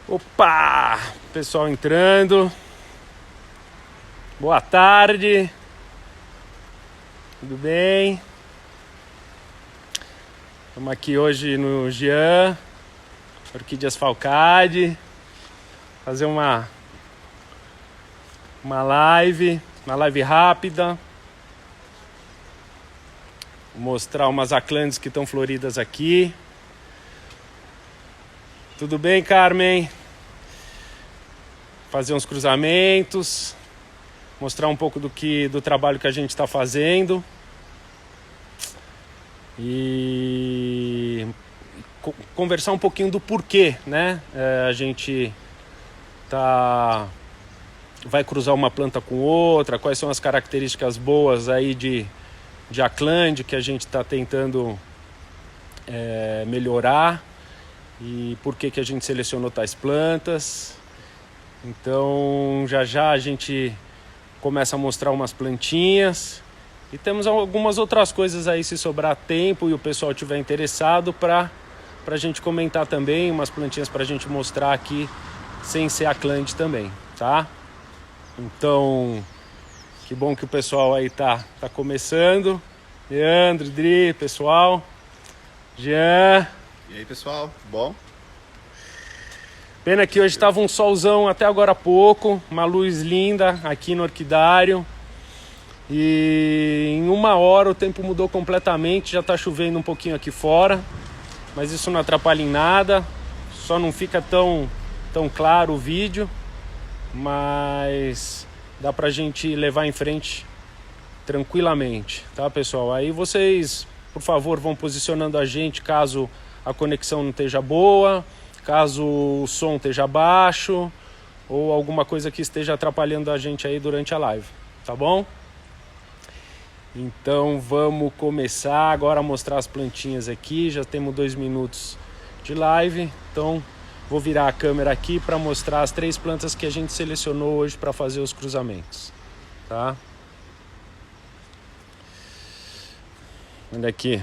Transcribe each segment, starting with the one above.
Opa! Pessoal entrando. Boa tarde. Tudo bem? Estamos aqui hoje no Jean, Orquídeas Falcade. Fazer uma live rápida. Vou mostrar umas aclantes que estão floridas aqui. Tudo bem, Carmen? Fazer uns cruzamentos, mostrar um pouco do trabalho que a gente está fazendo e conversar um pouquinho do porquê, né? A gente vai cruzar uma planta com outra, quais são as características boas aí de aclande que a gente está tentando melhorar. E por que a gente selecionou tais plantas. Então já a gente começa a mostrar umas plantinhas. E temos algumas outras coisas aí, se sobrar tempo e o pessoal estiver interessado, para a gente comentar também. Umas plantinhas para a gente mostrar aqui, sem ser aclande também, tá? Então, que bom que o pessoal aí tá começando. Leandro, Dri, pessoal. Jean. E aí, pessoal, bom? Pena que hoje estava um solzão até agora há pouco, uma luz linda aqui no orquidário. E em 1 hora o tempo mudou completamente, já está chovendo um pouquinho aqui fora, mas isso não atrapalha em nada, só não fica tão claro o vídeo, mas dá pra gente levar em frente tranquilamente, tá, pessoal? Aí vocês, por favor, vão posicionando a gente caso a conexão não esteja boa, caso o som esteja baixo ou alguma coisa que esteja atrapalhando a gente aí durante a live, tá bom? Então vamos começar agora a mostrar as plantinhas aqui. Já temos 2 minutos de live, então vou virar a câmera aqui para mostrar as 3 plantas que a gente selecionou hoje para fazer os cruzamentos, tá? Olha aqui.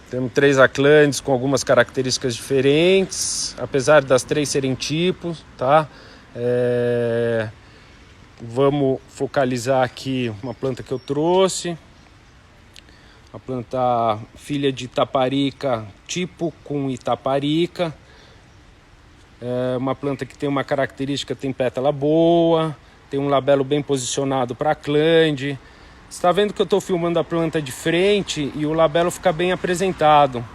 Temos 3 aclantes com algumas características diferentes, apesar das 3 serem tipos, tá? Vamos focalizar aqui uma planta que eu trouxe. Uma planta filha de Itaparica, tipo com Itaparica. Uma planta que tem uma característica, tem pétala boa, tem um labelo bem posicionado para aclande. Você está vendo que eu estou filmando a planta de frente e o labelo fica bem apresentado,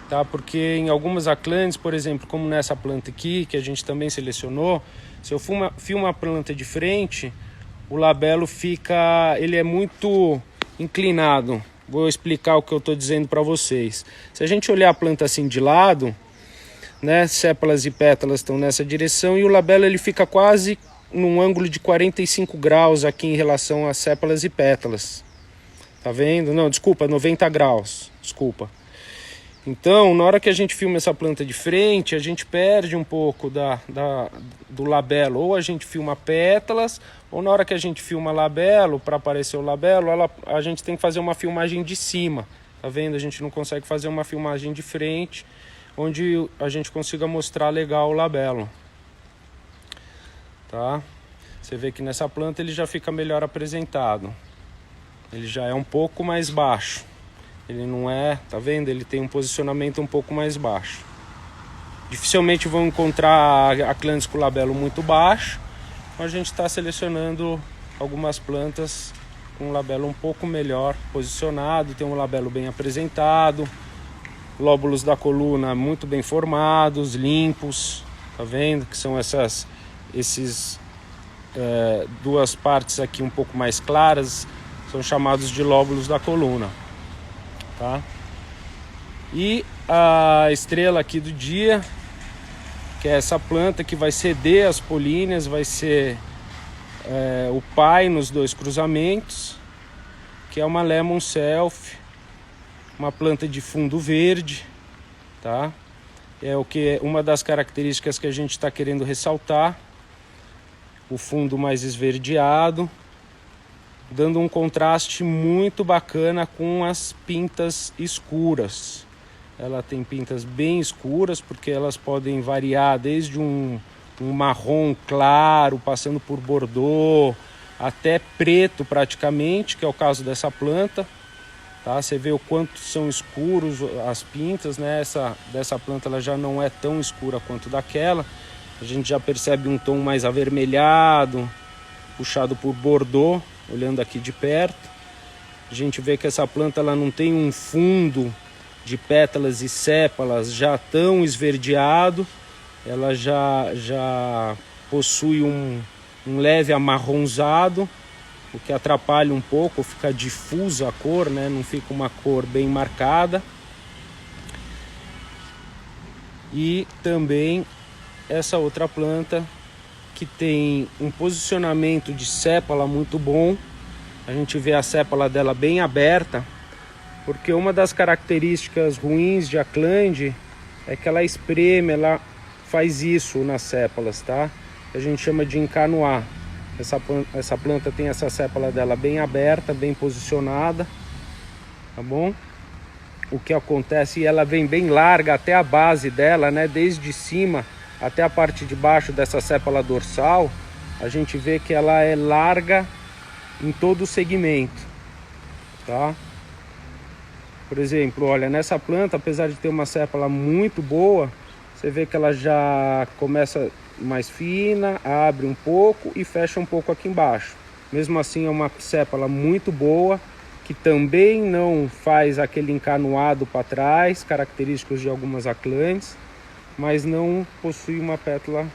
tá? Porque em algumas aclantes, por exemplo, como nessa planta aqui, que a gente também selecionou, se eu filmo a planta de frente, o labelo ele é muito inclinado. Vou explicar o que eu estou dizendo para vocês. Se a gente olhar a planta assim de lado, né, sépalas e pétalas estão nessa direção e o labelo ele fica quase num ângulo de 45 graus aqui em relação às sépalas e pétalas. Tá vendo? Não, desculpa, 90 graus. Desculpa. Então, na hora que a gente filma essa planta de frente, a gente perde um pouco do labelo. Ou a gente filma pétalas, ou na hora que a gente filma labelo, para aparecer o labelo, a gente tem que fazer uma filmagem de cima. Tá vendo? A gente não consegue fazer uma filmagem de frente, onde a gente consiga mostrar legal o labelo. Tá? Você vê que nessa planta ele já fica melhor apresentado. Ele já é um pouco mais baixo. Ele não é, tá vendo? Ele tem um posicionamento um pouco mais baixo. Dificilmente vão encontrar aclantes com labelo muito baixo. Então a gente está selecionando algumas plantas com um labelo um pouco melhor posicionado, tem um labelo bem apresentado, lóbulos da coluna muito bem formados, limpos, tá vendo? Que são esses 2 partes aqui um pouco mais claras, são chamados de lóbulos da coluna, tá? E a estrela aqui do dia, que é essa planta que vai ceder as políneas, vai ser o pai nos 2 cruzamentos, que é uma Lemon Self, uma planta de fundo verde, tá? Uma das características que a gente está querendo ressaltar. O fundo mais esverdeado, dando um contraste muito bacana com as pintas escuras. ela tem pintas bem escuras, porque elas podem variar desde um marrom claro, passando por bordô, até preto praticamente, que é o caso dessa planta. Tá? Você vê o quanto são escuros as pintas, né? Dessa planta ela já não é tão escura quanto daquela. A gente já percebe um tom mais avermelhado, puxado por bordô, olhando aqui de perto. A gente vê que essa planta ela não tem um fundo de pétalas e sépalas já tão esverdeado. Ela já possui um leve amarronzado, o que atrapalha um pouco, fica difusa a cor, né? Não fica uma cor bem marcada. E também essa outra planta que tem um posicionamento de sépala muito bom. A gente vê a sépala dela bem aberta, porque uma das características ruins de Acklandia é que ela espreme, ela faz isso nas sépalas, tá? A gente chama de encanoar. Essa planta tem essa sépala dela bem aberta, bem posicionada, tá bom? O que acontece, ela vem bem larga até a base dela, né? Desde cima até a parte de baixo dessa sépala dorsal, a gente vê que ela é larga em todo o segmento, tá? Por exemplo, olha, nessa planta, apesar de ter uma sépala muito boa, você vê que ela já começa mais fina, abre um pouco e fecha um pouco aqui embaixo. Mesmo assim é uma sépala muito boa, que também não faz aquele encanoado para trás, característicos de algumas Acklandias, mas não possui uma pétala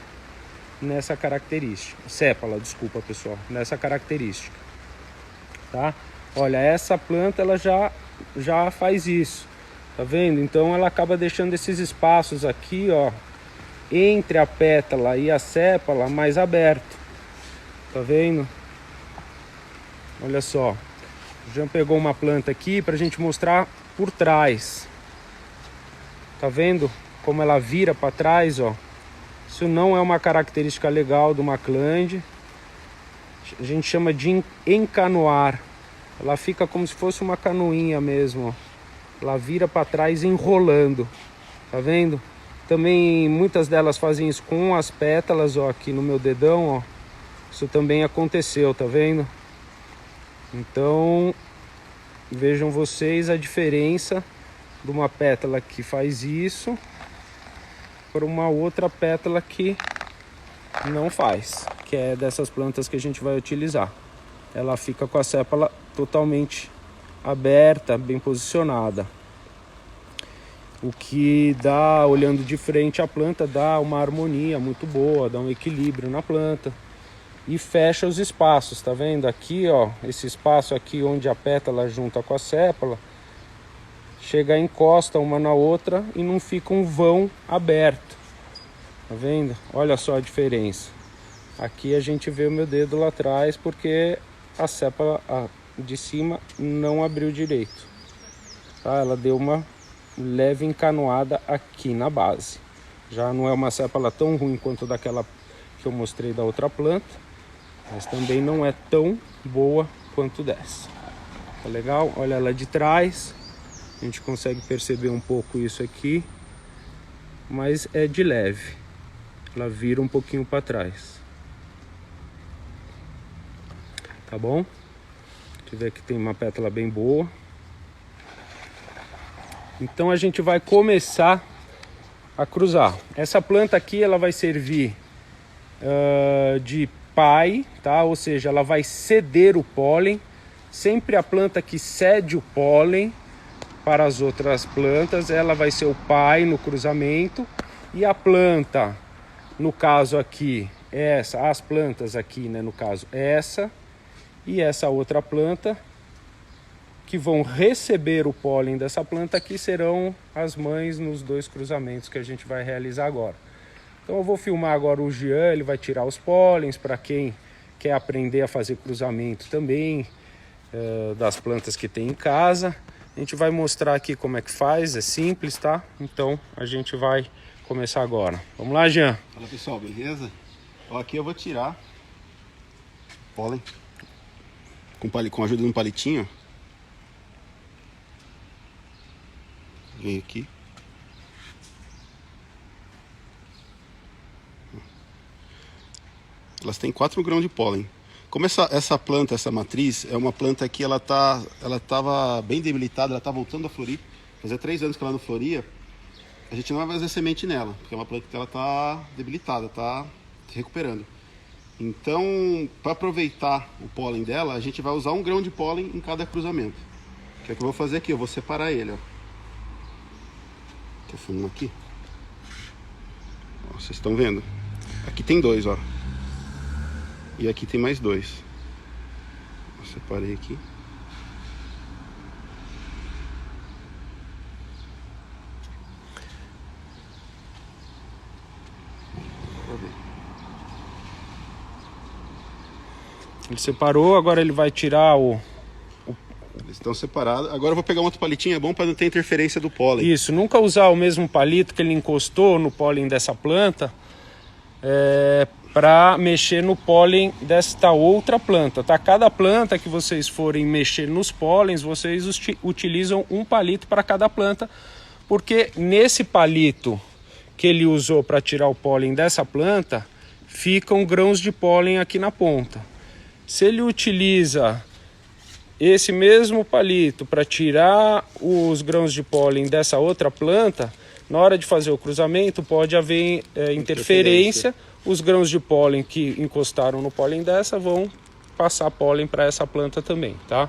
nessa característica. Sépala, desculpa pessoal, nessa característica. Tá? Olha, essa planta ela já faz isso, tá vendo? Então ela acaba deixando esses espaços aqui, ó, entre a pétala e a sépala mais aberto, tá vendo? Olha só, o Jean pegou uma planta aqui pra gente mostrar por trás, tá vendo como ela vira para trás, ó? Isso não é uma característica legal de uma Acklandia. A gente chama de encanoar. Ela fica como se fosse uma canoinha mesmo, ó. Ela vira para trás enrolando, tá vendo? Também muitas delas fazem isso com as pétalas, ó, aqui no meu dedão, ó. Isso também aconteceu, tá vendo? Então, vejam vocês a diferença de uma pétala que faz isso para uma outra pétala que não faz, que é dessas plantas que a gente vai utilizar. Ela fica com a sépala totalmente aberta, bem posicionada. O que dá, olhando de frente a planta, dá uma harmonia muito boa, dá um equilíbrio na planta e fecha os espaços, tá vendo? Aqui, ó, esse espaço aqui onde a pétala junta com a sépala, chega, encosta uma na outra e não fica um vão aberto, tá vendo? Olha só a diferença. Aqui a gente vê o meu dedo lá atrás porque a sépala de cima não abriu direito, tá? Ela deu uma leve encanoada aqui na base. Já não é uma sépala tão ruim quanto daquela que eu mostrei da outra planta, mas também não é tão boa quanto dessa. Tá legal? Olha ela de trás, a gente consegue perceber um pouco isso aqui, mas é de leve. Ela vira um pouquinho para trás. Tá bom? Deixa eu ver que tem uma pétala bem boa. Então a gente vai começar a cruzar. Essa planta aqui ela vai servir de pai, tá? Ou seja, ela vai ceder o pólen. Sempre a planta que cede o pólen para as outras plantas, ela vai ser o pai no cruzamento. E a planta, no caso aqui, essa, as plantas aqui, né? No caso, essa e essa outra planta, que vão receber o pólen dessa planta aqui, serão as mães nos dois cruzamentos que a gente vai realizar agora. Então eu vou filmar agora o Jean, ele vai tirar os pólens para quem quer aprender a fazer cruzamento também das plantas que tem em casa. A gente vai mostrar aqui como é que faz, é simples, tá? Então a gente vai começar agora. Vamos lá, Jean? Fala pessoal, beleza? Ó, aqui eu vou tirar pólen com a ajuda de um palitinho. Vem aqui. Elas têm 4 grãos de pólen. Como essa planta, essa matriz, é uma planta que ela estava bem debilitada, ela está voltando a florir. Fazia 3 anos que ela não floria. A gente não vai fazer semente nela, porque é uma planta que ela está debilitada, está se recuperando. Então, para aproveitar o pólen dela, a gente vai usar 1 grão de pólen em cada cruzamento. Que é o que eu vou fazer aqui, eu vou separar ele, ó. Deixa eu filmar aqui. Ó, vocês estão vendo? Aqui tem 2, ó. E aqui tem mais 2. Eu separei aqui. Ele separou, agora ele vai tirar o... Eles estão separados. Agora eu vou pegar um outro palitinho, é bom para não ter interferência do pólen. Isso, nunca usar o mesmo palito que ele encostou no pólen dessa planta para mexer no pólen desta outra planta, tá? Cada planta que vocês forem mexer nos pólens, vocês utilizam um palito para cada planta, porque nesse palito que ele usou para tirar o pólen dessa planta, ficam grãos de pólen aqui na ponta. Se ele utiliza esse mesmo palito para tirar os grãos de pólen dessa outra planta, na hora de fazer o cruzamento pode haver interferência. Os grãos de pólen que encostaram no pólen dessa vão passar pólen para essa planta também, tá?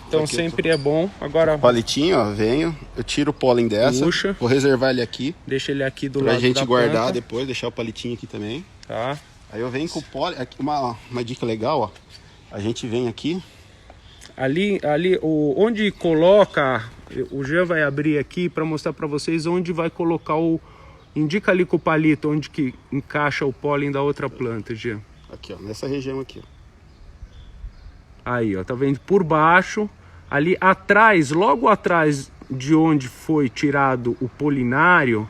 Então aqui sempre é bom. Agora palitinho, ó, venho, eu tiro o pólen dessa, puxa, vou reservar ele aqui. Deixa ele aqui do lado da planta. Pra gente guardar planta. Depois, deixar o palitinho aqui também. Tá. Aí eu venho com o pólen, aqui, uma dica legal, ó. A gente vem aqui. Ali onde coloca, o Jean vai abrir aqui para mostrar para vocês onde vai colocar o... Indica ali com o palito onde que encaixa o pólen da outra planta, Jean. Aqui, ó, nessa região aqui, ó. Aí, ó, tá vendo? Por baixo, ali atrás, logo atrás de onde foi tirado o polinário,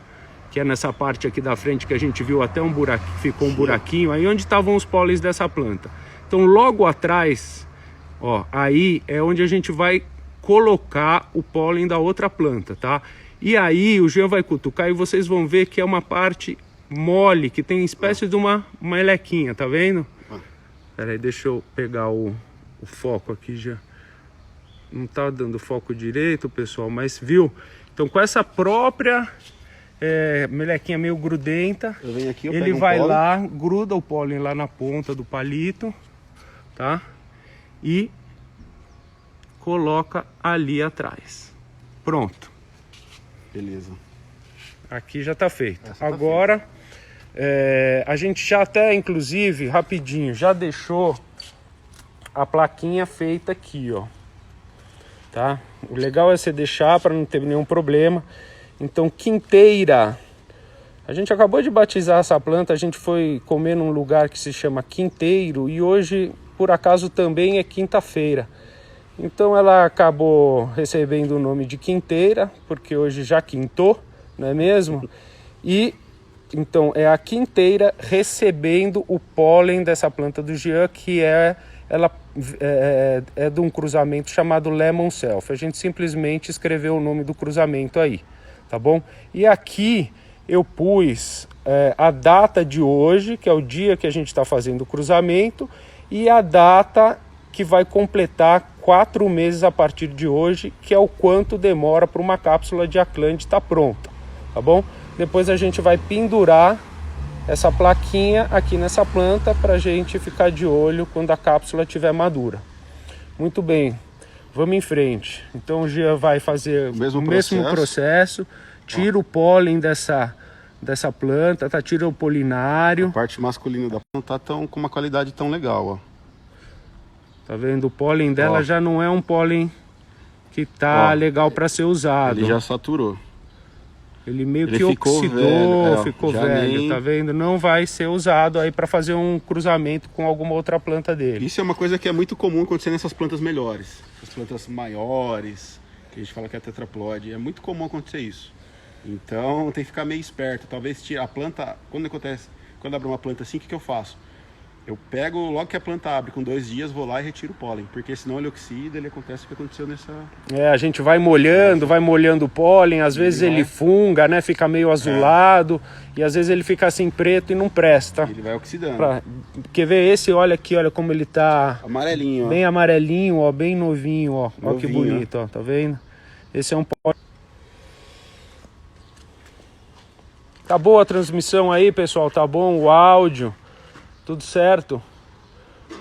que é nessa parte aqui da frente que a gente viu até um buraquinho, ficou um buraquinho, aí onde estavam os pólens dessa planta. Então logo atrás, ó, aí é onde a gente vai colocar o pólen da outra planta, tá? E aí o Jean vai cutucar e vocês vão ver que é uma parte mole, que tem espécie de uma melequinha, tá vendo? Pera aí, deixa eu pegar o foco aqui já. Não tá dando foco direito, pessoal, mas viu? Então com essa própria melequinha meio grudenta, eu venho aqui, ele vai lá, gruda o pólen lá na ponta do palito, tá? E coloca ali atrás. Pronto. Beleza. Aqui já tá feito. Essa agora, tá feita. A gente já até, inclusive, rapidinho, já deixou a plaquinha feita aqui, ó. Tá? O legal é você deixar para não ter nenhum problema. Então, quinteira. A gente acabou de batizar essa planta, a gente foi comer num lugar que se chama Quinteiro e hoje, por acaso, também é quinta-feira. Então ela acabou recebendo o nome de quinteira, porque hoje já quintou, não é mesmo? E então é a quinteira recebendo o pólen dessa planta do Jean, que ela é de um cruzamento chamado Lemon Self. A gente simplesmente escreveu o nome do cruzamento aí, tá bom? E aqui eu pus a data de hoje, que é o dia que a gente está fazendo o cruzamento, e a data que vai completar 4 meses a partir de hoje, que é o quanto demora para uma cápsula de Aclande estar pronta, tá bom? Depois a gente vai pendurar essa plaquinha aqui nessa planta para a gente ficar de olho quando a cápsula estiver madura. Muito bem, vamos em frente. Então o Jean vai fazer o mesmo processo, tira o pólen dessa planta, tá? Tira o polinário. A parte masculina da planta não tá com uma qualidade tão legal, ó. Tá vendo? O pólen dela já não é um pólen que tá legal para ser usado. Ele já saturou. Ele meio que oxidou, ficou velho, tá vendo? Não vai ser usado aí para fazer um cruzamento com alguma outra planta dele. Isso é uma coisa que é muito comum acontecer nessas plantas melhores. As plantas maiores, que a gente fala que é tetraplode. É muito comum acontecer isso. Então tem que ficar meio esperto. Talvez tirar a planta, quando abre uma planta assim, o que eu faço? Eu pego, logo que a planta abre, com 2 dias, vou lá e retiro o pólen, porque senão ele oxida, ele acontece o que aconteceu nessa... A gente vai molhando o pólen, às vezes ele funga, né? Fica meio azulado, e às vezes ele fica assim preto e não presta. Ele vai oxidando. Quer ver esse? Olha aqui, olha como ele tá... Amarelinho, ó. Bem amarelinho, ó, bem novinho, ó. Novinho, ó que bonito, ó, tá vendo? Esse é um pólen. Tá boa a transmissão aí, pessoal? Tá bom o áudio? Tudo certo?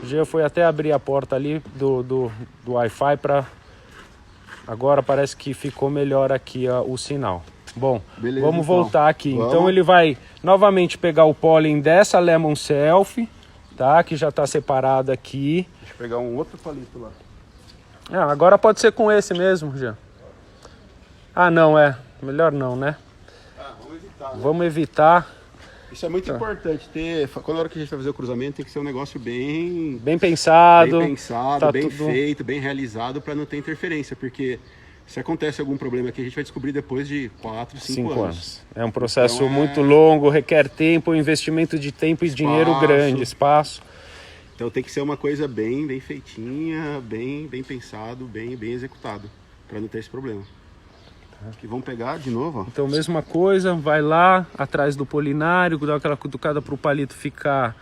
O Jean foi até abrir a porta ali do Wi-Fi para... Agora parece que ficou melhor aqui o sinal. Bom, beleza, vamos então voltar aqui. Vamos. Então ele vai novamente pegar o pólen dessa Lemon Self, tá? Que já está separado aqui. Deixa eu pegar um outro palito lá. Agora pode ser com esse mesmo, Jean. Não, melhor não, né? Vamos evitar. Né? Vamos evitar. Isso é muito importante ter, quando a hora que a gente vai fazer o cruzamento, tem que ser um negócio bem pensado, tá bem feito, bem realizado, para não ter interferência, porque se acontece algum problema aqui, a gente vai descobrir depois de 4, 5 anos. É um processo muito longo, requer tempo, investimento de tempo e dinheiro grande, espaço. Então tem que ser uma coisa bem feitinha, bem pensado, bem executado, para não ter esse problema. Aqui vamos pegar de novo, ó. Então mesma coisa, vai lá atrás do polinário, dá aquela cutucada para o palito ficar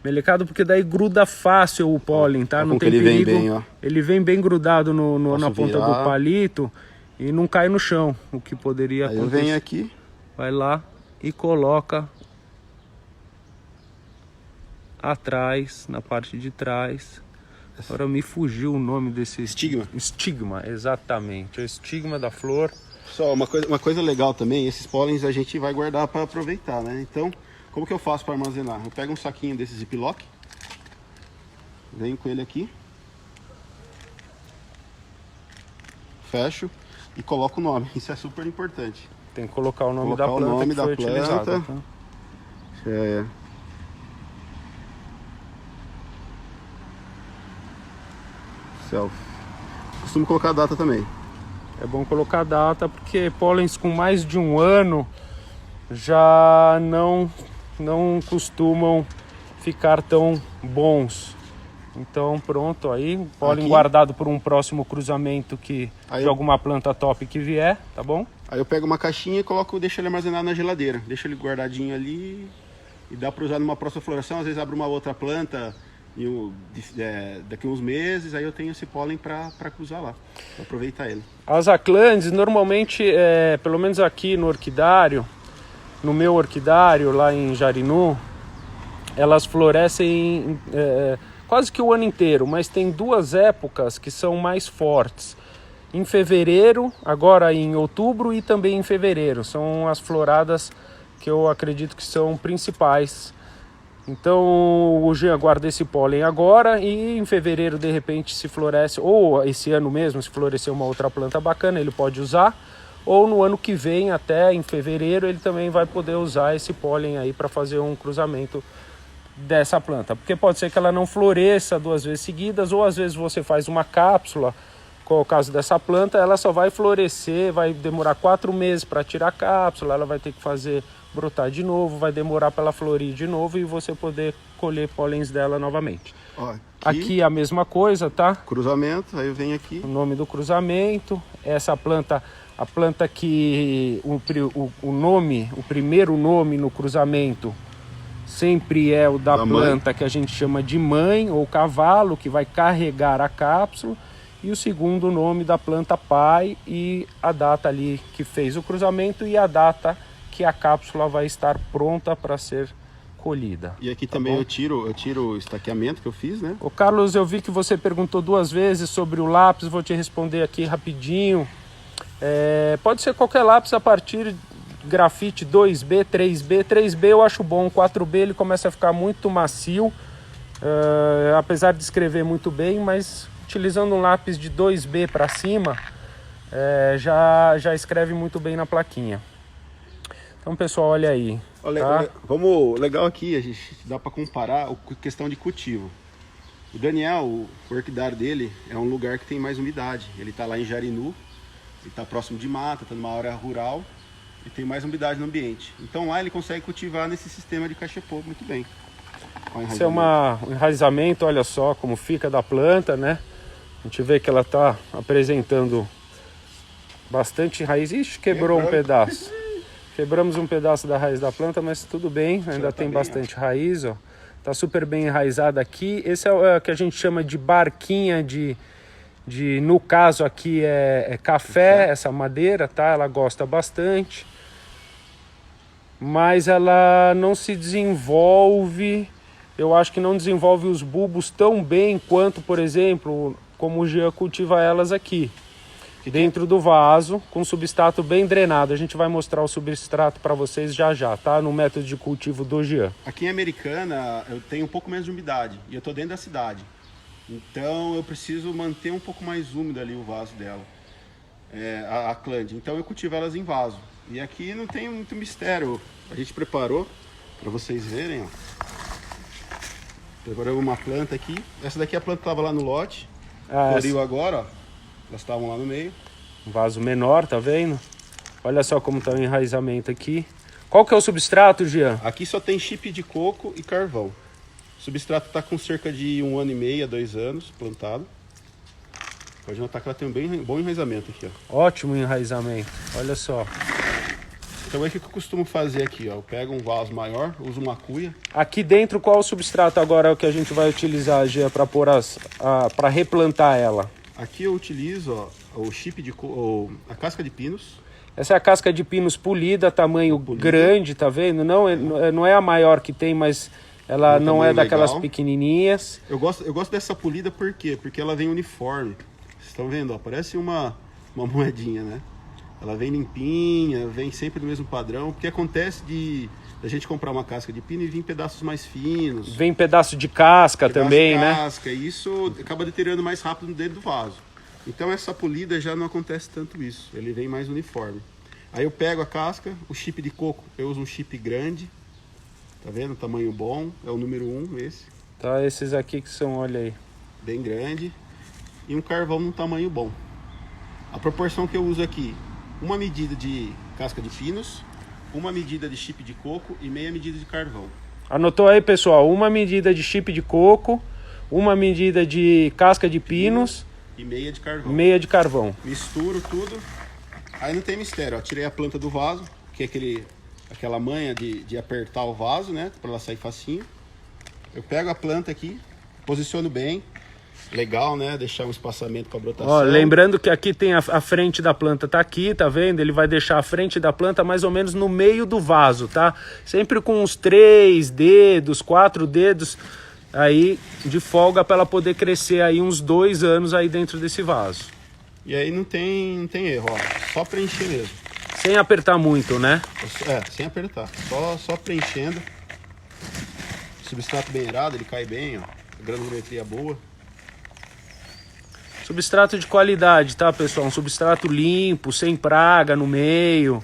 melecado, porque daí gruda fácil o pólen, tá? Não tem perigo. Ele vem bem, ó. Ele vem bem grudado na ponta do palito e não cai no chão, o que poderia acontecer. Aí vem aqui. Vai lá e coloca atrás, na parte de trás. Agora me fugiu o nome desse... Estigma. Estigma, exatamente. O estigma da flor. Só uma coisa legal também, esses pólens a gente vai guardar para aproveitar, né? Então, como que eu faço para armazenar? Eu pego um saquinho desses Ziploc, venho com ele aqui, fecho e coloco o nome. Isso é super importante. Tem que colocar o nome da planta que foi utilizada. Tá? Self. Costumo colocar a data também. É bom colocar a data porque pólens com mais de 1 ano já não costumam ficar tão bons. Então pronto, aí pólen aqui, guardado por um próximo cruzamento de alguma planta top que vier, tá bom? Aí eu pego uma caixinha e deixo ele armazenado na geladeira. Deixo ele guardadinho ali e dá para usar numa próxima floração. Às vezes abre uma outra planta daqui uns meses, aí eu tenho esse pólen para cruzar lá, para aproveitar ele. As aclandes, normalmente, pelo menos aqui no orquidário, no meu orquidário lá em Jarinu, elas florescem quase que o ano inteiro, mas tem 2 épocas que são mais fortes. Em fevereiro, agora em outubro e também em fevereiro. São as floradas que eu acredito que são principais. Então o Jean guarda esse pólen agora e em fevereiro de repente se floresce, ou esse ano mesmo se florescer uma outra planta bacana, ele pode usar, ou no ano que vem até em fevereiro ele também vai poder usar esse pólen aí para fazer um cruzamento dessa planta, porque pode ser que ela não floresça 2 vezes seguidas, ou às vezes você faz uma cápsula, como é o caso dessa planta, ela só vai florescer, vai demorar 4 meses para tirar a cápsula, ela vai ter que brotar de novo, vai demorar para ela florir de novo e você poder colher pólens dela novamente. Ó, aqui a mesma coisa, tá? Cruzamento, aí eu venho aqui. O nome do cruzamento, essa planta, a planta que o primeiro nome no cruzamento sempre é o da planta que a gente chama de mãe ou cavalo, que vai carregar a cápsula, e o segundo nome da planta pai e a data ali que fez o cruzamento e a data que a cápsula vai estar pronta para ser colhida. E aqui também eu tiro o estaqueamento que eu fiz, né? Ô Carlos, eu vi que você perguntou 2 vezes sobre o lápis, vou te responder aqui rapidinho. Pode ser qualquer lápis a partir de grafite 2B, 3B. 3B eu acho bom, 4B ele começa a ficar muito macio, apesar de escrever muito bem, mas utilizando um lápis de 2B para cima, já escreve muito bem na plaquinha. Então, pessoal, olha aí. Tá? Legal aqui, a gente dá para comparar a questão de cultivo. O Daniel, o orquidário dele, é um lugar que tem mais umidade. Ele está lá em Jarinu, ele está próximo de mata, está numa área rural e tem mais umidade no ambiente. Então lá ele consegue cultivar nesse sistema de cachepô muito bem. Esse é um enraizamento, olha só como fica da planta, né? A gente vê que ela está apresentando bastante raiz. Ixi, quebrou um pedaço. Quebramos um pedaço da raiz da planta, mas tudo bem, ainda tem bastante raiz, ó. Tá super bem enraizada aqui. Esse é o que a gente chama de barquinha no caso aqui é café, essa madeira, tá? Ela gosta bastante. Mas ela não se desenvolve, eu acho que não desenvolve os bulbos tão bem quanto, por exemplo, como o Jean cultiva elas aqui. Dentro do vaso, com substrato bem drenado. A gente vai mostrar o substrato para vocês já, tá? No método de cultivo do Jean. Aqui em Americana eu tenho um pouco menos de umidade e eu tô dentro da cidade. Então eu preciso manter um pouco mais úmido ali o vaso dela, a clande. Então eu cultivo elas em vaso. E aqui não tem muito mistério. A gente preparou para vocês verem, ó. Preparamos uma planta aqui. Essa daqui a planta estava lá no lote. Floriu agora, ó. Elas estavam lá no meio. Um vaso menor, tá vendo? Olha só como tá o enraizamento aqui. Qual que é o substrato, Jean? Aqui só tem chip de coco e carvão. O substrato está com cerca de 1 ano e meio a 2 anos plantado. Pode notar que ela tem um bom enraizamento aqui, ó. Ótimo enraizamento, olha só. Então é o que eu costumo fazer aqui, ó. Eu pego um vaso maior, uso uma cuia. Aqui dentro, qual o substrato agora é o que a gente vai utilizar, Jean, para para replantar ela? Aqui eu utilizo, ó, o chip de a casca de pinos. Essa é a casca de pinos polida, tamanho grande, tá vendo? Não é a maior que tem, mas ela não é daquelas pequenininhas. Eu gosto dessa polida por quê? Porque ela vem uniforme. Vocês estão vendo, ó, parece uma moedinha, né? Ela vem limpinha, vem sempre do mesmo padrão. Porque acontece da gente comprar uma casca de pino e vir em pedaços mais finos. Vem pedaço de casca também, né? Casca, e isso acaba deteriorando mais rápido dentro do vaso. Então essa polida já não acontece tanto isso. Ele vem mais uniforme. Aí eu pego a casca, o chip de coco, eu uso um chip grande. Tá vendo? Tamanho bom, é o número 1 esse. Tá, esses aqui que são, olha aí. Bem grande. E um carvão num tamanho bom. A proporção que eu uso aqui, uma medida de casca de pinos, uma medida de chip de coco e meia medida de carvão. Anotou aí, pessoal? Uma medida de chip de coco, uma medida de casca de pinos e meia de carvão. Meia de carvão. Misturo tudo. Aí não tem mistério, ó. Tirei a planta do vaso, que é aquela manha de apertar o vaso, né? Para ela sair facinho. Eu pego a planta aqui, posiciono bem. Legal, né? Deixar um espaçamento para brotação. Ó, lembrando que aqui tem a frente da planta, tá aqui, tá vendo? Ele vai deixar a frente da planta mais ou menos no meio do vaso, tá? Sempre com uns 3 dedos, 4 dedos aí de folga para ela poder crescer aí uns 2 anos aí dentro desse vaso. E aí não tem erro, ó. Só preencher mesmo. Sem apertar muito, né? Sem apertar. Só preenchendo. Substrato bem irado, ele cai bem, ó. Granulometria boa. Substrato de qualidade, tá, pessoal? Um substrato limpo, sem praga no meio.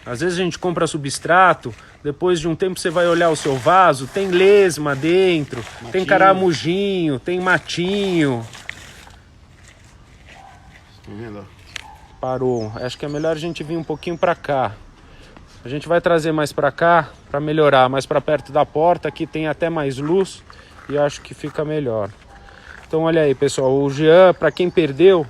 Às vezes a gente compra substrato, depois de um tempo você vai olhar o seu vaso, tem lesma dentro, matinho. Tem caramujinho, tem matinho. Estão vendo? Parou. Acho que é melhor a gente vir um pouquinho pra cá. A gente vai trazer mais pra cá, pra melhorar, mais pra perto da porta. Aqui tem até mais luz e acho que fica melhor. Então olha aí, pessoal, o Jean, para quem perdeu,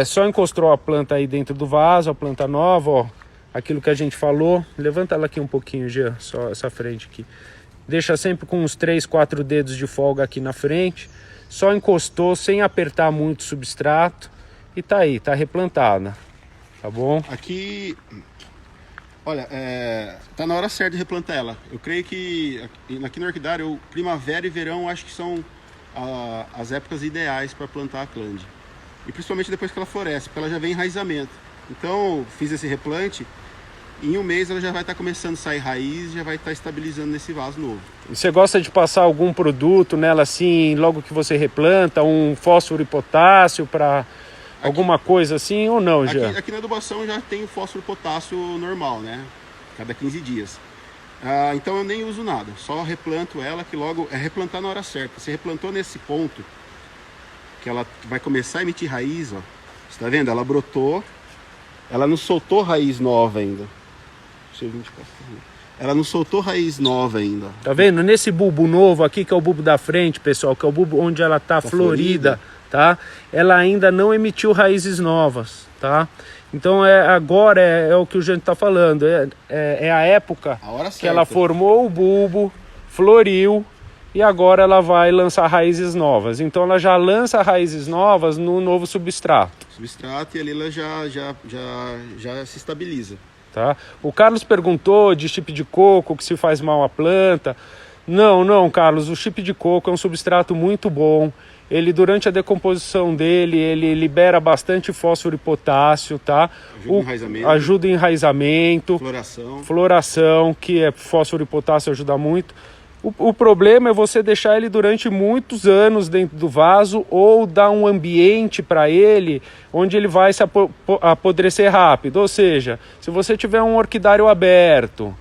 só encostou a planta aí dentro do vaso, a planta nova, ó, aquilo que a gente falou. Levanta ela aqui um pouquinho, Jean, só essa frente aqui. Deixa sempre com uns 3, 4 dedos de folga aqui na frente. Só encostou, sem apertar muito o substrato. E tá aí, tá replantada, tá bom? Aqui, olha, tá na hora certa de replantar ela. Eu creio que aqui na orquidária, primavera e verão, acho que são as épocas ideais para plantar a clande. E principalmente depois que ela floresce, porque ela já vem em enraizamento. Então, fiz esse replante, em um mês ela já vai estar começando a sair raiz, já vai estar estabilizando nesse vaso novo. E você gosta de passar algum produto nela assim, logo que você replanta, um fósforo e potássio para alguma coisa assim ou não, já? Aqui na adubação já tem o fósforo e potássio normal, né? Cada 15 dias. Então eu nem uso nada, só replanto ela, que logo é replantar na hora certa. Você replantou nesse ponto, que ela vai começar a emitir raiz, ó. Você tá vendo? Ela brotou, ela não soltou raiz nova ainda. Deixa eu vir de cá. ela não soltou raiz nova ainda. Tá vendo? Nesse bulbo novo aqui, que é o bulbo da frente, pessoal, que é o bulbo onde ela tá florida, tá? Ela ainda não emitiu raízes novas, tá? Então agora é o que o gente tá falando, é a época que ela formou o bulbo, floriu, e agora ela vai lançar raízes novas. Então ela já lança raízes novas no novo substrato. Substrato, e ali ela já se estabiliza. Tá? O Carlos perguntou de chip de coco, que se faz mal à planta. Não, Carlos, o chip de coco é um substrato muito bom. Ele, durante a decomposição dele, ele libera bastante fósforo e potássio, tá? Ajuda em enraizamento. Floração, que é fósforo e potássio, ajuda muito. O problema é você deixar ele durante muitos anos dentro do vaso ou dar um ambiente para ele onde ele vai se apodrecer rápido. Ou seja, se você tiver um orquidário aberto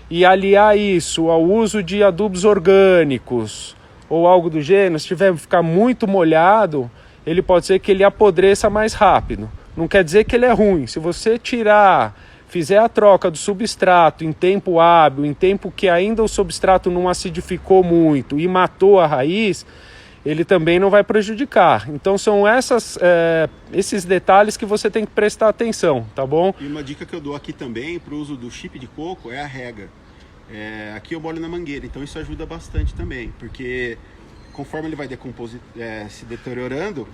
e aliar isso ao uso de adubos orgânicos ou algo do gênero, se ficar muito molhado, ele pode ser que ele apodreça mais rápido. Não quer dizer que ele é ruim. Se você fizer a troca do substrato em tempo hábil, em tempo que ainda o substrato não acidificou muito e matou a raiz, ele também não vai prejudicar. Então são esses detalhes que você tem que prestar atenção, tá bom? E uma dica que eu dou aqui também para o uso do chip de coco é a rega. Aqui eu molho na mangueira, então isso ajuda bastante também, porque conforme ele vai se deteriorando,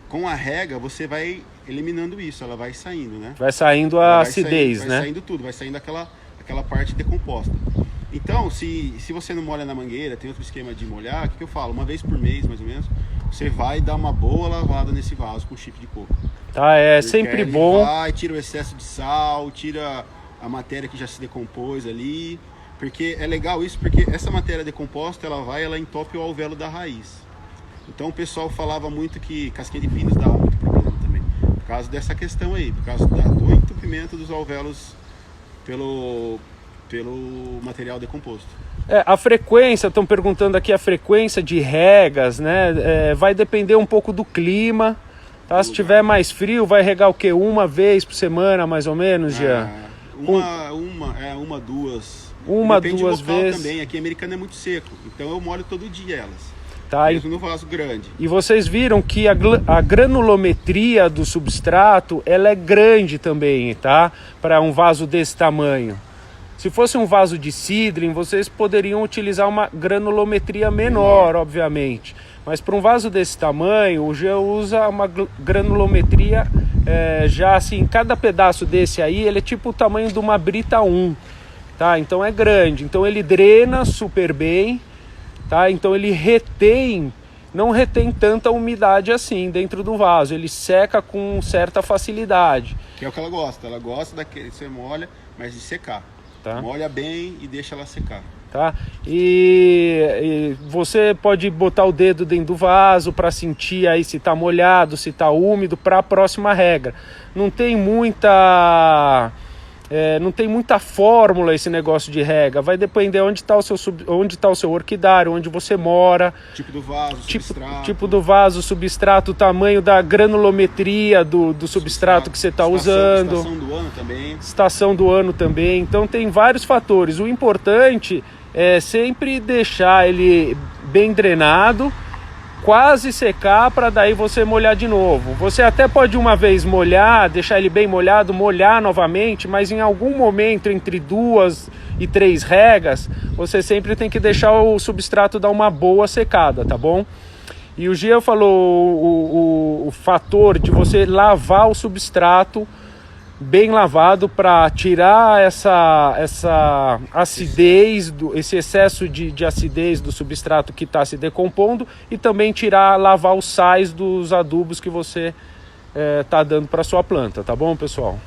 com a rega você vai eliminando isso, ela vai saindo, né? Vai saindo a acidez, né? Vai saindo tudo, vai saindo aquela parte decomposta. Então, se você não molha na mangueira, tem outro esquema de molhar, o que eu falo? Uma vez por mês, mais ou menos, você vai dar uma boa lavada nesse vaso com chip de coco. Tá, sempre bom. Tira o excesso de sal, tira a matéria que já se decompôs ali, porque é legal isso, porque essa matéria decomposta, ela entope o alvéolo da raiz. Então o pessoal falava muito que casquinha de pinos dava muito problema também, por causa dessa questão aí, por causa do entupimento dos alvéolos pelo material decomposto. A frequência, estão perguntando aqui a frequência de regas, né? Vai depender um pouco do clima, tá? Se tiver mais frio, vai regar o quê? Uma vez por semana, mais ou menos, Jean? Duas. Depende duas do local vezes. Também. Aqui em Americana é muito seco, então eu molho todo dia elas. Tá, mesmo no vaso grande. E vocês viram que a granulometria do substrato, ela é grande também, tá? Para um vaso desse tamanho. Se fosse um vaso de seedling, vocês poderiam utilizar uma granulometria menor, obviamente. Mas para um vaso desse tamanho, o Jean usa uma granulometria já assim, cada pedaço desse aí, ele é tipo o tamanho de uma brita 1, tá? Então é grande, então ele drena super bem, tá? Então ele não retém tanta umidade assim dentro do vaso, ele seca com certa facilidade. Que é o que ela gosta daquele, você molha, mas de secar. Tá? Molha bem e deixa ela secar. Tá? E você pode botar o dedo dentro do vaso para sentir aí se está molhado, se está úmido, para a próxima regra. Não tem muita fórmula esse negócio de rega. Vai depender onde está o seu orquidário, onde você mora. Tipo do vaso, substrato. Tipo do vaso, substrato, o tamanho da granulometria do substrato que você está usando. Estação do ano também. Estação do ano também. Então tem vários fatores. O importante é sempre deixar ele bem drenado, quase secar, para daí você molhar de novo. Você até pode uma vez molhar, deixar ele bem molhado, molhar novamente, mas em algum momento entre 2 e 3 regas, você sempre tem que deixar o substrato dar uma boa secada, tá bom? E o Gia falou o fator de você lavar o substrato bem lavado para tirar essa acidez, esse excesso de acidez do substrato que está se decompondo, e também lavar os sais dos adubos que você está dando para sua planta, tá bom, pessoal?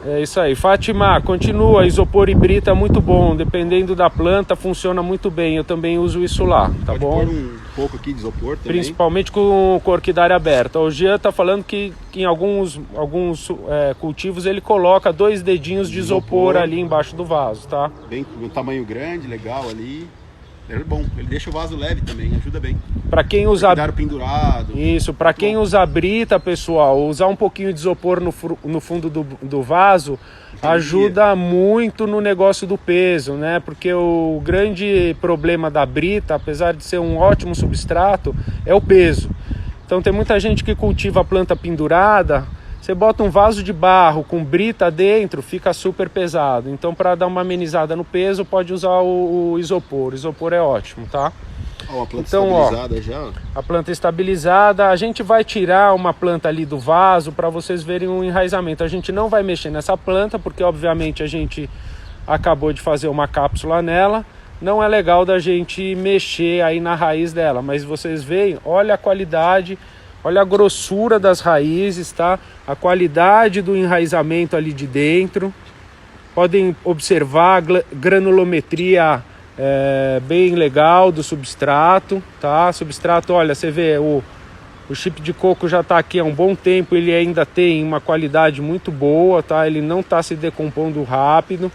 É isso aí. Fátima, continua, isopor e brita muito bom, dependendo da planta funciona muito bem, eu também uso isso lá, tá bom? Pode pôr um pouco aqui de isopor também. Principalmente com orquidária aberta. O Gia está falando que em alguns cultivos ele coloca 2 dedinhos de isopor ali embaixo do vaso, tá? Bem, um tamanho grande, legal ali. É bom, ele deixa o vaso leve também, ajuda bem. Para quem usa Cuidado pendurado. Isso, para quem usa brita, pessoal, usar um pouquinho de isopor no fundo do vaso ajuda muito no negócio do peso, né? Porque o grande problema da brita, apesar de ser um ótimo substrato, é o peso. Então tem muita gente que cultiva a planta pendurada, você bota um vaso de barro com brita dentro, fica super pesado. Então para dar uma amenizada no peso, pode usar o isopor. O isopor é ótimo, tá? Ó, a planta Então, estabilizada já. A planta estabilizada, a gente vai tirar uma planta ali do vaso para vocês verem o enraizamento. A gente não vai mexer nessa planta, porque obviamente a gente acabou de fazer uma cápsula nela. Não é legal da gente mexer aí na raiz dela, mas vocês veem, olha a qualidade, olha a grossura das raízes, tá? A qualidade do enraizamento ali de dentro. Podem observar a granulometria bem legal do substrato, tá? Substrato, olha, você vê, o chip de coco já está aqui há um bom tempo, ele ainda tem uma qualidade muito boa, tá? Ele não está se decompondo rápido.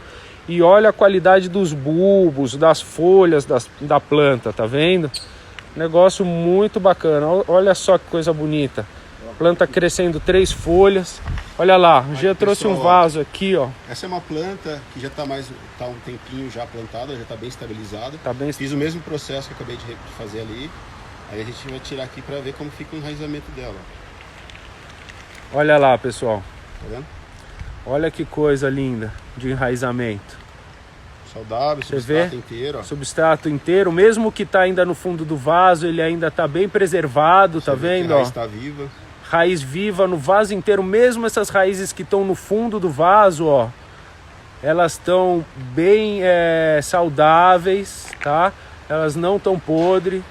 E olha a qualidade dos bulbos, das folhas da planta, tá vendo? Negócio muito bacana, olha só que coisa bonita. Planta crescendo 3 folhas. Olha lá, já trouxe um vaso aqui, ó. Essa é uma planta que já tá um tempinho já plantada, já está bem estabilizada. Tá bem... Fiz o mesmo processo que eu acabei de fazer ali. Aí a gente vai tirar aqui para ver como fica o enraizamento dela. Olha lá, pessoal. Tá vendo? Olha que coisa linda de enraizamento. Saudável, você substrato vê? Inteiro. Ó. Substrato inteiro, mesmo que tá ainda no fundo do vaso, ele ainda tá bem preservado, tá vendo? A raiz está viva. Raiz viva no vaso inteiro, mesmo essas raízes que estão no fundo do vaso, ó, elas estão bem saudáveis, tá? Elas não estão podres.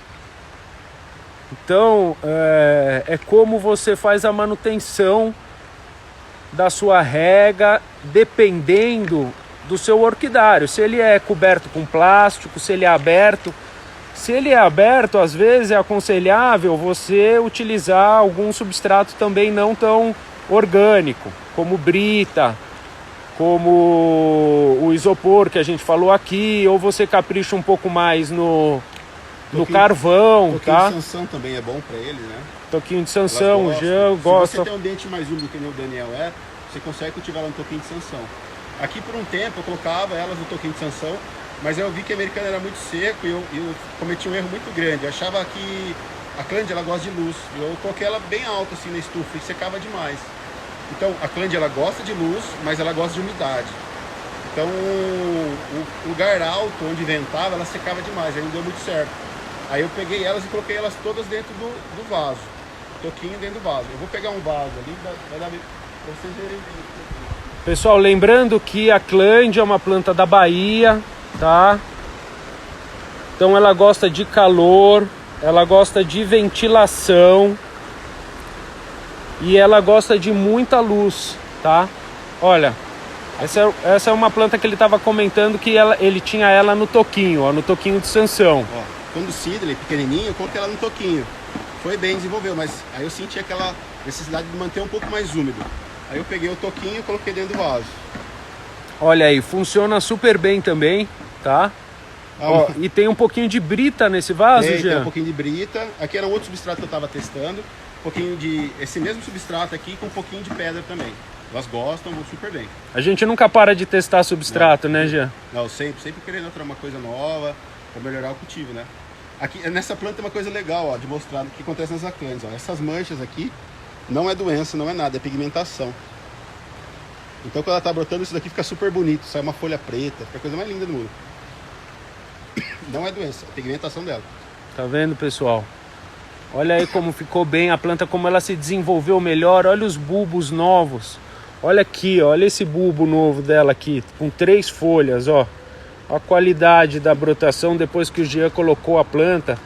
Então, é como você faz a manutenção da sua rega, dependendo do seu orquidário. Se ele é coberto com plástico, se ele é aberto. Se ele é aberto, às vezes é aconselhável você utilizar algum substrato também não tão orgânico, como brita, como o isopor que a gente falou aqui, ou você capricha um pouco mais no carvão, tá? Toquinho de Sansão também é bom para ele, né? Toquinho de Sansão, o Jean gosta. Se você tem um ambiente mais úmido que nem o Daniel você consegue cultivar ela no toquinho de Sansão. Aqui por um tempo eu colocava elas no toquinho de Sansão, mas eu vi que a americana era muito seco e eu cometi um erro muito grande. Eu achava que a Clândia ela gosta de luz. Eu coloquei ela bem alta assim na estufa e secava demais. Então a Clândia ela gosta de luz, mas ela gosta de umidade. Então o lugar alto onde ventava, ela secava demais, aí não deu muito certo. Aí eu peguei elas e coloquei elas todas dentro do vaso. Toquinho dentro do vaso. Eu vou pegar um vaso ali, vai dar pra vocês verem. Pessoal, lembrando que a Clândia é uma planta da Bahia, tá? Então ela gosta de calor, ela gosta de ventilação e ela gosta de muita luz, tá? Olha, essa é uma planta que ele estava comentando que ele tinha ela no toquinho, ó, no toquinho de Sansão. Ó, quando o Sidley pequenininho, eu coloquei ela no toquinho. Foi bem, desenvolveu, mas aí eu senti aquela necessidade de manter um pouco mais úmido. Aí eu peguei o toquinho e coloquei dentro do vaso. Olha aí, funciona super bem também, tá? Ó, e tem um pouquinho de brita nesse vaso, Jean? Tem um pouquinho de brita. Aqui era um outro substrato que eu estava testando. Um pouquinho de... Esse mesmo substrato aqui com um pouquinho de pedra também. Elas gostam, vão super bem. A gente nunca para de testar substrato, né, Jean? Não, sempre querendo entrar uma coisa nova para melhorar o cultivo, né? Aqui, nessa planta é uma coisa legal, ó, de mostrar o que acontece nas aclânias. Ó. Essas manchas aqui não é doença, não é nada, é pigmentação. Então quando ela tá brotando, isso daqui fica super bonito. Sai uma folha preta, fica a coisa mais linda do mundo. Não é doença, é pigmentação dela. Tá vendo, pessoal? Olha aí como ficou bem a planta, como ela se desenvolveu melhor. Olha os bulbos novos. Olha aqui, ó, olha esse bulbo novo dela aqui, com 3 folhas, ó. A qualidade da brotação depois que o Jean colocou a planta.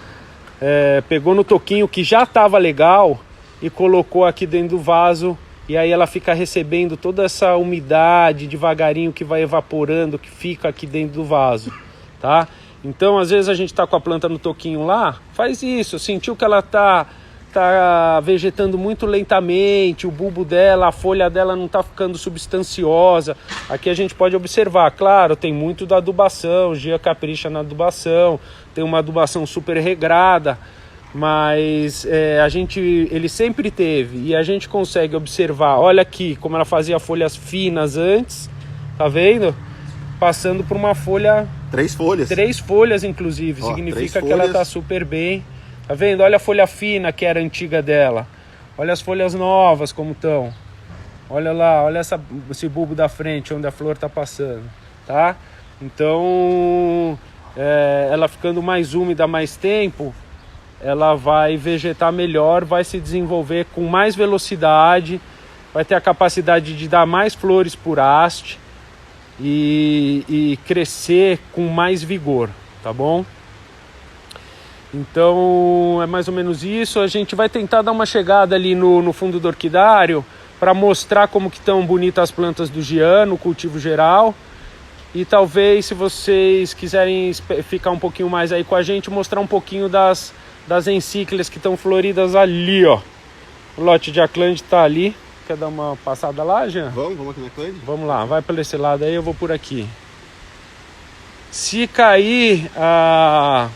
Pegou no toquinho que já estava legal e colocou aqui dentro do vaso. E aí ela fica recebendo toda essa umidade devagarinho que vai evaporando, que fica aqui dentro do vaso, tá? Então, às vezes a gente tá com a planta no toquinho lá, faz isso, sentiu que ela tá tá vegetando muito lentamente, o bulbo dela, a folha dela não tá ficando substanciosa. Aqui a gente pode observar, claro, tem muito da adubação, o Gia capricha na adubação, tem uma adubação super regrada, mas ele sempre teve, e a gente consegue observar, olha aqui como ela fazia folhas finas antes, tá vendo? Passando por uma folha... 3 folhas. 3 folhas, inclusive, significa que ela tá super bem. Tá vendo? Olha a folha fina que era antiga dela. Olha as folhas novas como estão. Olha lá, olha esse bulbo da frente onde a flor tá passando, tá? Então, ela ficando mais úmida mais tempo, ela vai vegetar melhor, vai se desenvolver com mais velocidade, vai ter a capacidade de dar mais flores por haste e crescer com mais vigor, tá bom? Então é mais ou menos isso. A gente vai tentar dar uma chegada ali no fundo do orquidário para mostrar como que estão bonitas as plantas do Gian, no cultivo geral. E talvez, se vocês quiserem ficar um pouquinho mais aí com a gente, mostrar um pouquinho das encíclias que estão floridas ali, ó. O lote de Aclande tá ali. Quer dar uma passada lá, Jean? Vamos aqui na Aclande? Vamos lá, vai por esse lado aí, eu vou por aqui. Se cair a...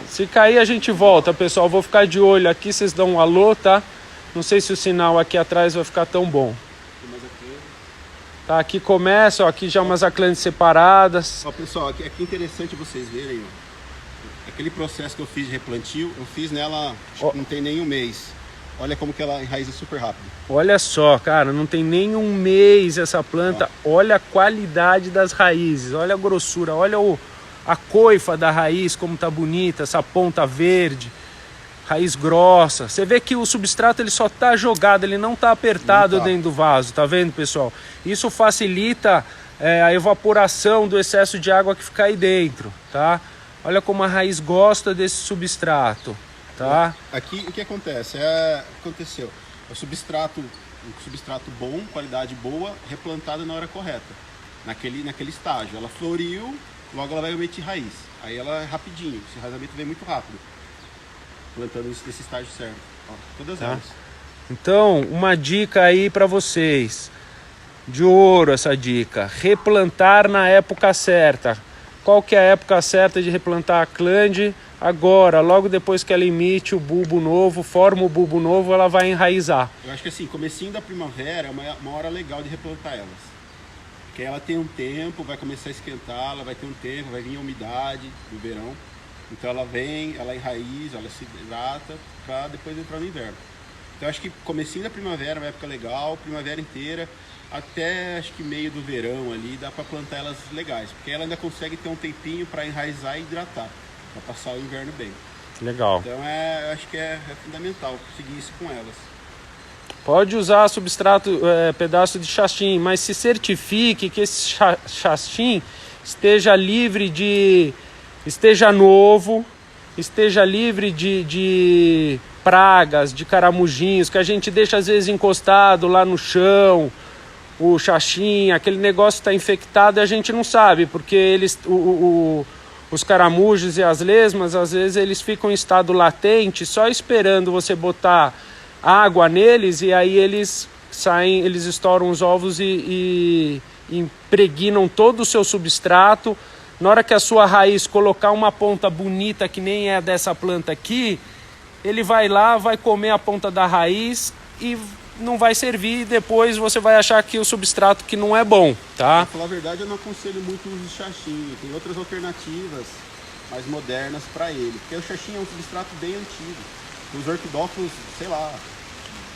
Se cair a gente volta, pessoal. Vou ficar de olho aqui, vocês dão um alô, tá? Não sei se o sinal aqui atrás vai ficar tão bom. Tá, aqui começa, ó, aqui já umas aclantes separadas. Ó, pessoal, aqui é interessante vocês verem, ó. Aquele processo que eu fiz de replantio, eu fiz nela, não tem nem um mês. Olha como que ela enraiza super rápido. Olha só, cara, não tem nem um mês essa planta. Olha a qualidade das raízes, olha a grossura, olha a coifa da raiz, como tá bonita, essa ponta verde, raiz grossa. Você vê que o substrato ele só tá jogado, ele não tá apertado dentro do vaso, tá vendo, pessoal? Isso facilita a evaporação do excesso de água que fica aí dentro, tá? Olha como a raiz gosta desse substrato, tá? Aqui o que acontece? Aconteceu um substrato bom, qualidade boa, replantado na hora correta, naquele estágio. Ela floriu, logo ela vai emitir raiz. Aí ela é rapidinho, esse enraizamento vem muito rápido. Plantando nesse estágio certo. Ó, todas elas. Então, uma dica aí para vocês. De ouro essa dica. Replantar na época certa. Qual que é a época certa de replantar a Aclande? Agora, logo depois que ela emite o bulbo novo, forma o bulbo novo, ela vai enraizar. Eu acho que assim, comecinho da primavera é uma hora legal de replantar elas. Porque ela tem um tempo, vai começar a esquentar, ela vai ter um tempo, vai vir a umidade do verão. Então ela vem, ela enraiza, ela se hidrata para depois entrar no inverno. Então eu acho que comecinho da primavera é uma época legal, primavera inteira, até acho que meio do verão ali, dá para plantar elas legais. Porque ela ainda consegue ter um tempinho para enraizar e hidratar, para passar o inverno bem. Legal. Então acho que é fundamental conseguir isso com elas. Pode usar substrato, pedaço de chachim, mas se certifique que esse chachim esteja livre de... esteja novo, esteja livre de pragas, de caramujinhos, que a gente deixa às vezes encostado lá no chão, o chachim, aquele negócio está infectado e a gente não sabe, porque os caramujos e as lesmas, às vezes eles ficam em estado latente, só esperando você botar água neles e aí eles saem, eles estouram os ovos e impregnam todo o seu substrato. Na hora que a sua raiz colocar uma ponta bonita que nem é dessa planta aqui, ele vai lá, vai comer a ponta da raiz e não vai servir. Depois você vai achar que o substrato que não é bom, tá? Pra falar a verdade, eu não aconselho muito o uso de chachim. Tem outras alternativas mais modernas para ele. Porque o chachim é um substrato bem antigo. Os orquidófilos, sei lá,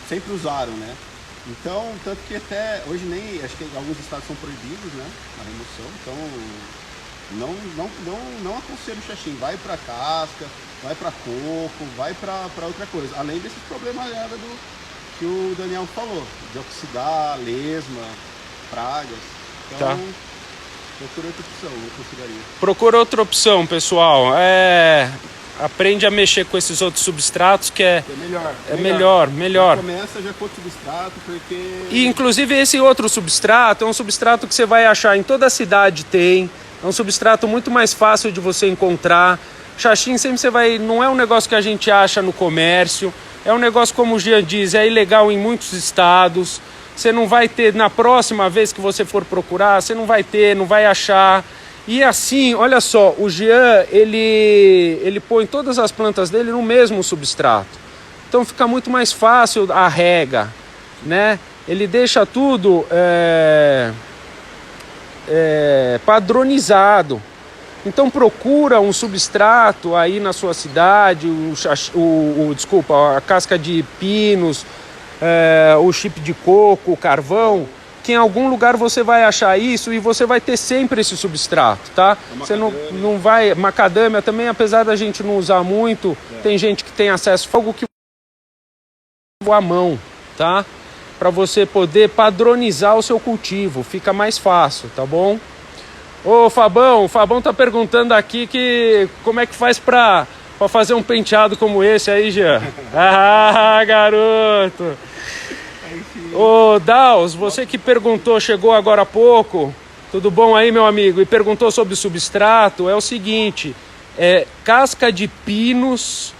sempre usaram, né? Então, tanto que até hoje nem... acho que alguns estados são proibidos, né? A remoção, então... Não aconselho o chachim, vai para casca, vai para coco, vai para outra coisa. Além desses problemas que o Daniel falou, de oxidar, lesma, pragas. Então, procura outra opção, eu consideraria. Procura outra opção, pessoal. Aprende a mexer com esses outros substratos que é melhor. Começa já com outro substrato, porque... E inclusive esse outro substrato é um substrato que você vai achar em toda a cidade tem. É um substrato muito mais fácil de você encontrar. Xaxim sempre você vai... Não é um negócio que a gente acha no comércio. É um negócio, como o Jean diz, é ilegal em muitos estados. Você não vai ter, na próxima vez que você for procurar, você não vai ter, não vai achar. E assim, olha só, o Jean, ele põe todas as plantas dele no mesmo substrato. Então fica muito mais fácil a rega, né? Ele deixa tudo padronizado. Então procura um substrato aí na sua cidade, desculpa, a casca de pinos, o chip de coco, o carvão, que em algum lugar você vai achar isso e você vai ter sempre esse substrato, tá? Você não vai... Macadâmia também, apesar da gente não usar muito, tem gente que tem acesso a algo que à mão, tá? Para você poder padronizar o seu cultivo, fica mais fácil, tá bom? Ô Fabão, o Fabão tá perguntando aqui como é que faz pra fazer um penteado como esse aí, Jean. Ah, garoto! Ô Daus, você que perguntou, chegou agora há pouco, tudo bom aí, meu amigo? E perguntou sobre substrato, é o seguinte, casca de pinos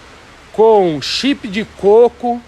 com chip de coco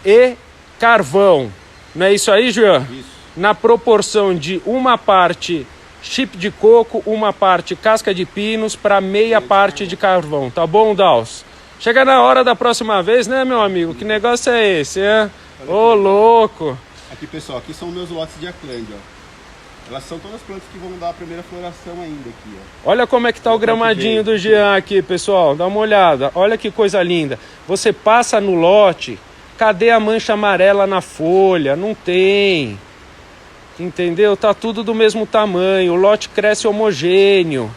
e carvão. Não é isso aí, Jean? Isso. Na proporção de uma parte chip de coco, uma parte casca de pinos para meia parte de carvão. Tá bom, Daus? Chega na hora da próxima vez, né, meu amigo? Que negócio é esse, hein? Ô, louco! Aqui, pessoal, aqui são meus lotes de aclândia, ó. Elas são todas plantas que vão dar a primeira floração ainda aqui, ó. Olha como é que tá o gramadinho do Jean aqui, pessoal. Dá uma olhada. Olha que coisa linda. Você passa no lote, cadê a mancha amarela na folha? Não tem. Entendeu? Tá tudo do mesmo tamanho. O lote cresce homogêneo,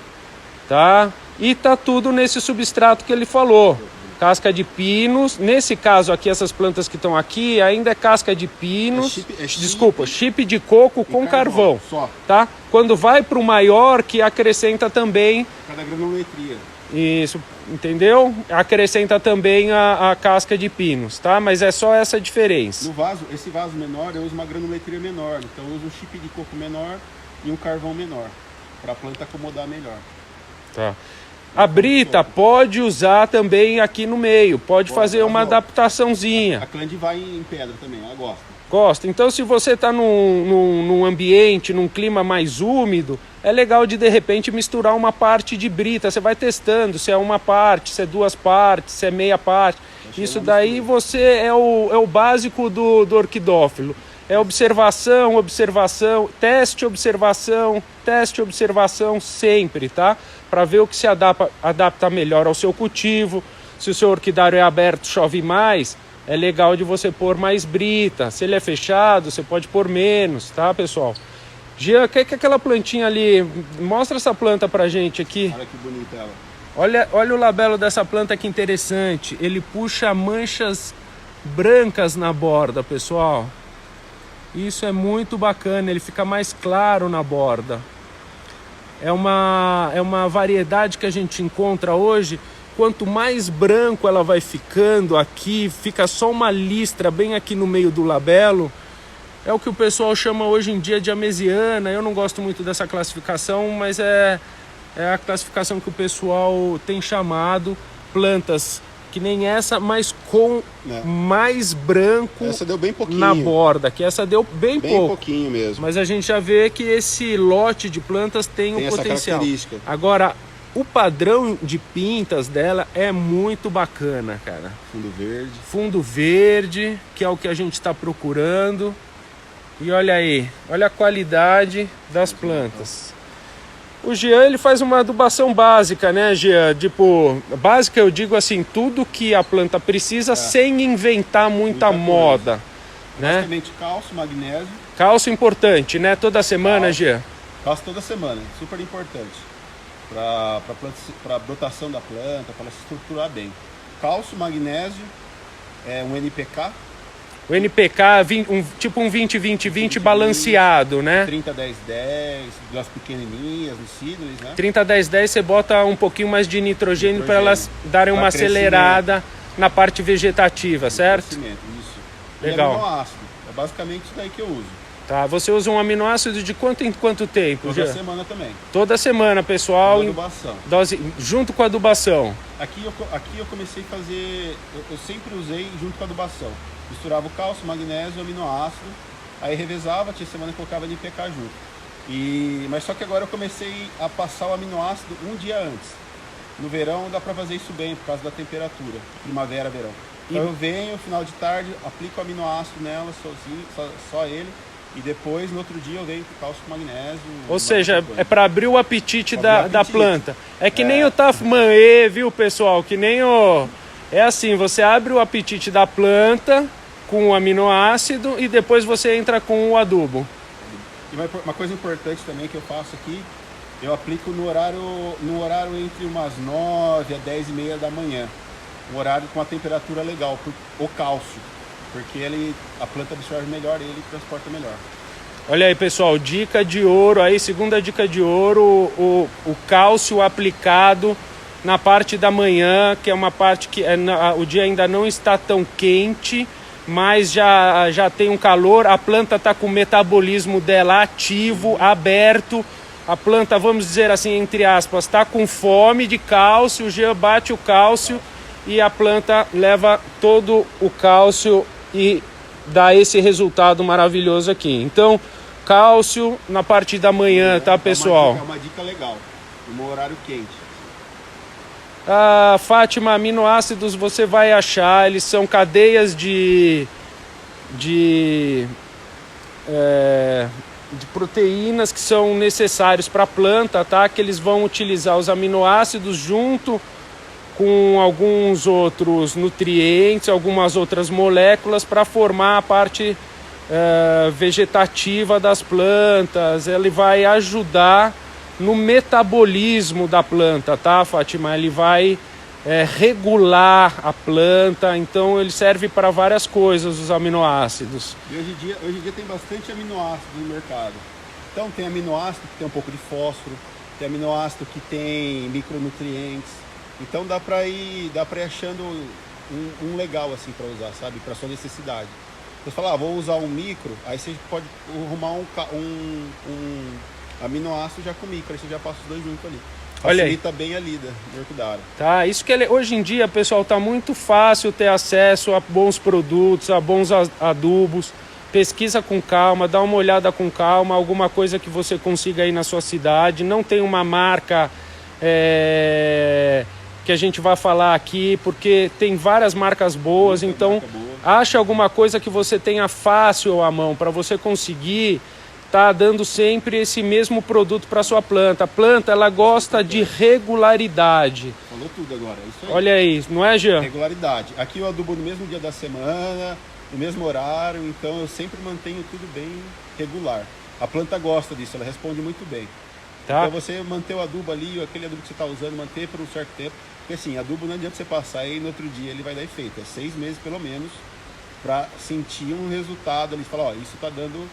tá? E tá tudo nesse substrato que ele falou. Casca de pinos. Nesse caso aqui, essas plantas que estão aqui, ainda é casca de pinos. Desculpa, chip de coco com carvão. Só. Tá? Quando vai para o maior, que acrescenta também... Cada granulometria. Isso, entendeu? Acrescenta também a casca de pinos, tá? Mas é só essa diferença. No vaso, esse vaso menor, eu uso uma granulometria menor. Então eu uso um chip de coco menor e um carvão menor. Para a planta acomodar melhor. Tá. A brita pode usar também aqui no meio. Pode fazer uma adaptaçãozinha. A clande vai em pedra também, ela gosta. Gosta. Então se você está num ambiente, num clima mais úmido, é legal de repente misturar uma parte de brita. Você vai testando se é uma parte, se é duas partes, se é meia parte. Isso daí você é o básico do orquidófilo. É observação, observação, teste, observação sempre, tá? Para ver o que se adapta melhor ao seu cultivo. Se o seu orquidário é aberto, chove mais, é legal de você pôr mais brita. Se ele é fechado, você pode pôr menos, tá, pessoal? Jean, o que é aquela plantinha ali? Mostra essa planta pra gente aqui. Olha que bonita ela. Olha o labelo dessa planta, que interessante. Ele puxa manchas brancas na borda, pessoal. Isso é muito bacana, ele fica mais claro na borda. É uma variedade que a gente encontra hoje. Quanto mais branco ela vai ficando aqui, fica só uma listra bem aqui no meio do labelo. É o que o pessoal chama hoje em dia de amesiana. Eu não gosto muito dessa classificação, mas é a classificação que o pessoal tem chamado. Plantas que nem essa, mas com mais branco. Essa deu bem pouquinho na borda, que essa deu bem pouco. Bem pouquinho mesmo. Mas a gente já vê que esse lote de plantas tem um potencial. Agora, o padrão de pintas dela é muito bacana, cara. Fundo verde. Fundo verde, que é o que a gente está procurando. E olha aí, olha a qualidade das plantas. O Jean, ele faz uma adubação básica, né, Jean? Tipo, básica eu digo assim, tudo que a planta precisa sem inventar muita moda, né? Basicamente cálcio, magnésio. Cálcio importante, né? Toda semana, Jean? Cálcio toda semana, super importante. Para a brotação da planta, para ela se estruturar bem. Cálcio, magnésio, um NPK. O NPK, tipo um 20-20-20 balanceado, né? 30-10-10, das pequenininhas, nos seedlings, né? 30-10-10 você bota um pouquinho mais de nitrogênio para elas darem uma acelerada na parte vegetativa, certo? Crescimento, isso. Legal. E aminoácido, é basicamente isso daí que eu uso. Tá, você usa um aminoácido de quanto em quanto tempo? Toda semana também. Toda semana, pessoal. Adubação. Dose, junto com a adubação. Aqui eu comecei a fazer, eu sempre usei junto com a adubação. Misturava o cálcio, magnésio, aminoácido, aí revezava, tinha semana que colocava NPK junto. Mas só que agora eu comecei a passar o aminoácido um dia antes. No verão dá pra fazer isso bem, por causa da temperatura, primavera, verão. Então eu venho, no final de tarde, aplico o aminoácido nela, sozinho, só ele. E depois, no outro dia, eu venho com cálcio com magnésio. Ou seja, é para abrir o apetite da planta. É que nem o Tafmanê, viu, pessoal? Que nem o... É assim, você abre o apetite da planta com o aminoácido e depois você entra com o adubo. E uma coisa importante também que eu faço aqui, eu aplico no horário entre umas 9 a 10 e meia da manhã. Um horário com uma temperatura legal, o cálcio. Porque a planta absorve melhor ele transporta melhor. Olha aí, pessoal, dica de ouro aí, segunda dica de ouro, o cálcio aplicado na parte da manhã, que é uma parte que o dia ainda não está tão quente, mas já tem um calor, a planta está com o metabolismo dela ativo, aberto, a planta, vamos dizer assim, entre aspas, está com fome de cálcio, o Jean bate o cálcio e a planta leva todo o cálcio e dá esse resultado maravilhoso aqui. Então, cálcio na parte da manhã, tá, pessoal? É uma dica legal, no horário quente. Fátima, aminoácidos você vai achar, eles são cadeias de proteínas que são necessários para a planta, tá? Que eles vão utilizar os aminoácidos junto com alguns outros nutrientes, algumas outras moléculas para formar a parte vegetativa das plantas. Ele vai ajudar no metabolismo da planta, tá, Fátima? Ele vai regular a planta, então ele serve para várias coisas, os aminoácidos. E hoje em dia tem bastante aminoácido no mercado. Então tem aminoácido que tem um pouco de fósforo, tem aminoácido que tem micronutrientes. Então dá pra ir achando um legal assim para usar, sabe? Para sua necessidade. Você fala, vou usar um micro, aí você pode arrumar um aminoácido já com micro, aí você já passa os dois juntos ali. Facilita bem a lida do orquidária. Tá, isso que hoje em dia, pessoal, tá muito fácil ter acesso a bons produtos, a bons adubos. Pesquisa com calma, dá uma olhada com calma, alguma coisa que você consiga aí na sua cidade. Não tem uma marca que a gente vai falar aqui, porque tem várias marcas boas, então acha alguma coisa que você tenha fácil à mão, para você conseguir tá dando sempre esse mesmo produto para sua planta. A planta, ela gosta de regularidade. Falou tudo agora, é isso aí. Olha aí, não é, Jean? Regularidade. Aqui eu adubo no mesmo dia da semana, no mesmo horário, então eu sempre mantenho tudo bem regular. A planta gosta disso, ela responde muito bem. Tá. Então você manter o adubo ali, aquele adubo que você está usando, manter por um certo tempo. Porque assim, adubo não adianta você passar e no outro dia ele vai dar efeito. É 6 meses pelo menos para sentir um resultado ali. Falar, isso está dando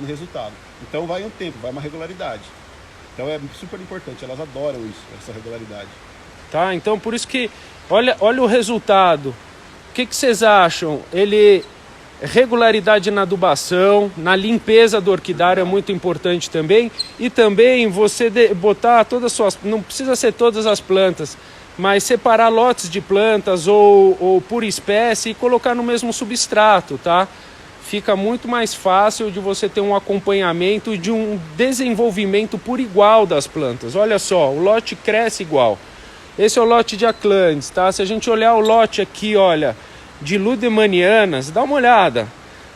resultado. Então vai um tempo, vai uma regularidade. Então é super importante, elas adoram isso, essa regularidade. Tá, então por isso que, olha o resultado. O que vocês acham? Regularidade na adubação, na limpeza do orquidário é muito importante também. E também você botar todas as suas... Não precisa ser todas as plantas, mas separar lotes de plantas ou por espécie e colocar no mesmo substrato, tá? Fica muito mais fácil de você ter um acompanhamento e de um desenvolvimento por igual das plantas. Olha só, o lote cresce igual. Esse é o lote de Aclandes, tá? Se a gente olhar o lote aqui, olha, de Ludemanianas, dá uma olhada.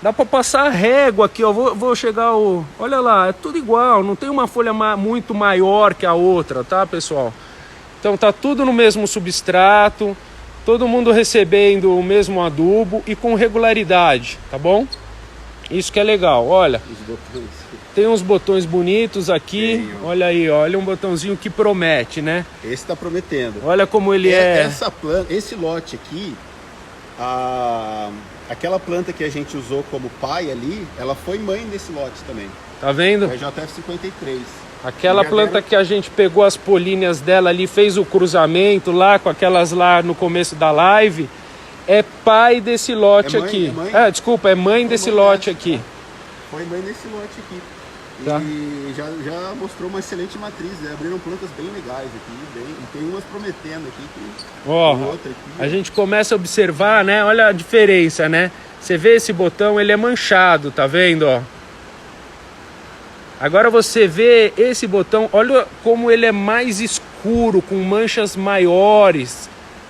Dá para passar a régua aqui, ó. Vou chegar o... Olha lá, é tudo igual, não tem uma folha muito maior que a outra, tá, pessoal? Então tá tudo no mesmo substrato, todo mundo recebendo o mesmo adubo e com regularidade, tá bom? Isso que é legal, olha. Tem uns botões bonitos aqui, olha aí, olha um botãozinho que promete, né? Esse tá prometendo. Olha como ele é... Essa planta, esse lote aqui, aquela planta que a gente usou como pai ali, ela foi mãe desse lote também. Tá vendo? É JF53. Aquela planta que a gente pegou as políneas dela ali, fez o cruzamento lá com aquelas lá no começo da live, é pai desse lote aqui. Desculpa, é mãe desse lote aqui. foi bem nesse lote aqui. Tá. E já mostrou uma excelente matriz, né? Abriram plantas bem legais aqui, e tem umas prometendo aqui. Ó, outra aqui, a gente começa a observar, né? Olha a diferença, né? Você vê esse botão, ele é manchado, tá vendo, ó? Agora você vê esse botão, olha como ele é mais escuro, com manchas maiores.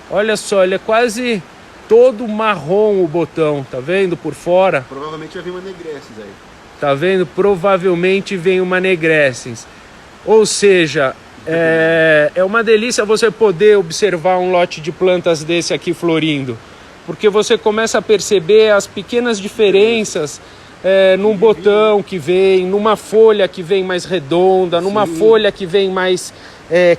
Olha só, ele é quase todo marrom o botão, tá vendo por fora? Provavelmente vai vir uma negrescens aí. Tá vendo? Provavelmente vem uma negrescens. Ou seja, é uma delícia você poder observar um lote de plantas desse aqui florindo. Porque você começa a perceber as pequenas diferenças num botão que vem, numa folha que vem mais redonda, numa folha que vem mais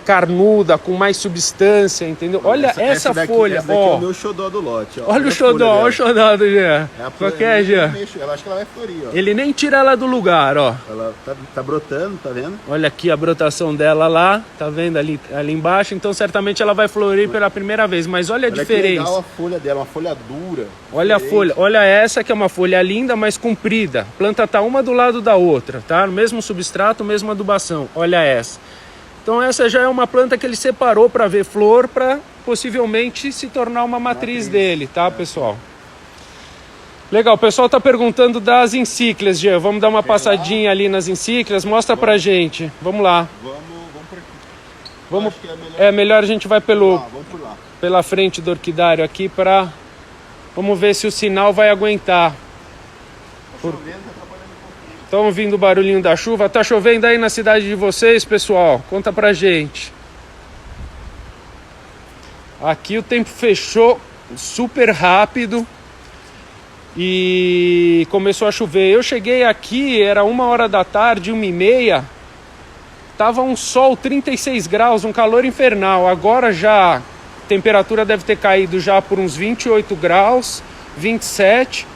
carnuda, com mais substância, entendeu? Olha essa folha, essa daqui ó. é o meu xodó do lote, ó. Olha o xodó, olha o xodó do Jean. Qual que é, Jean? Ela acho que ela vai florir, ó. Ele nem tira ela do lugar, ó. Ela tá brotando, tá vendo? Olha aqui a brotação dela lá, tá vendo ali embaixo? Então certamente ela vai florir pela primeira vez, mas olha a diferença. Que legal a folha dela, uma folha dura. Olha a folha, olha essa que é uma folha linda, mas comprida. A planta tá uma do lado da outra, tá? No mesmo substrato, mesma adubação. Olha essa. Então essa já é uma planta que ele separou para ver flor, para possivelmente se tornar uma matriz dele, tá, pessoal? Legal, o pessoal tá perguntando das encíclias, Jean. Vamos dar uma passadinha ali nas encíclias, mostra pra gente. Vamos lá. Vamos por aqui. Vamos, É melhor a gente vai vamos por lá. pela frente do orquidário aqui para... Vamos ver se o sinal vai aguentar. Estão ouvindo o barulhinho da chuva? Tá chovendo aí na cidade de vocês, pessoal? Conta pra gente. Aqui o tempo fechou super rápido e começou a chover. Eu cheguei aqui, era 1h da tarde, 1h30. Tava um sol 36 graus, um calor infernal. Agora já a temperatura deve ter caído já por uns 28 graus, 27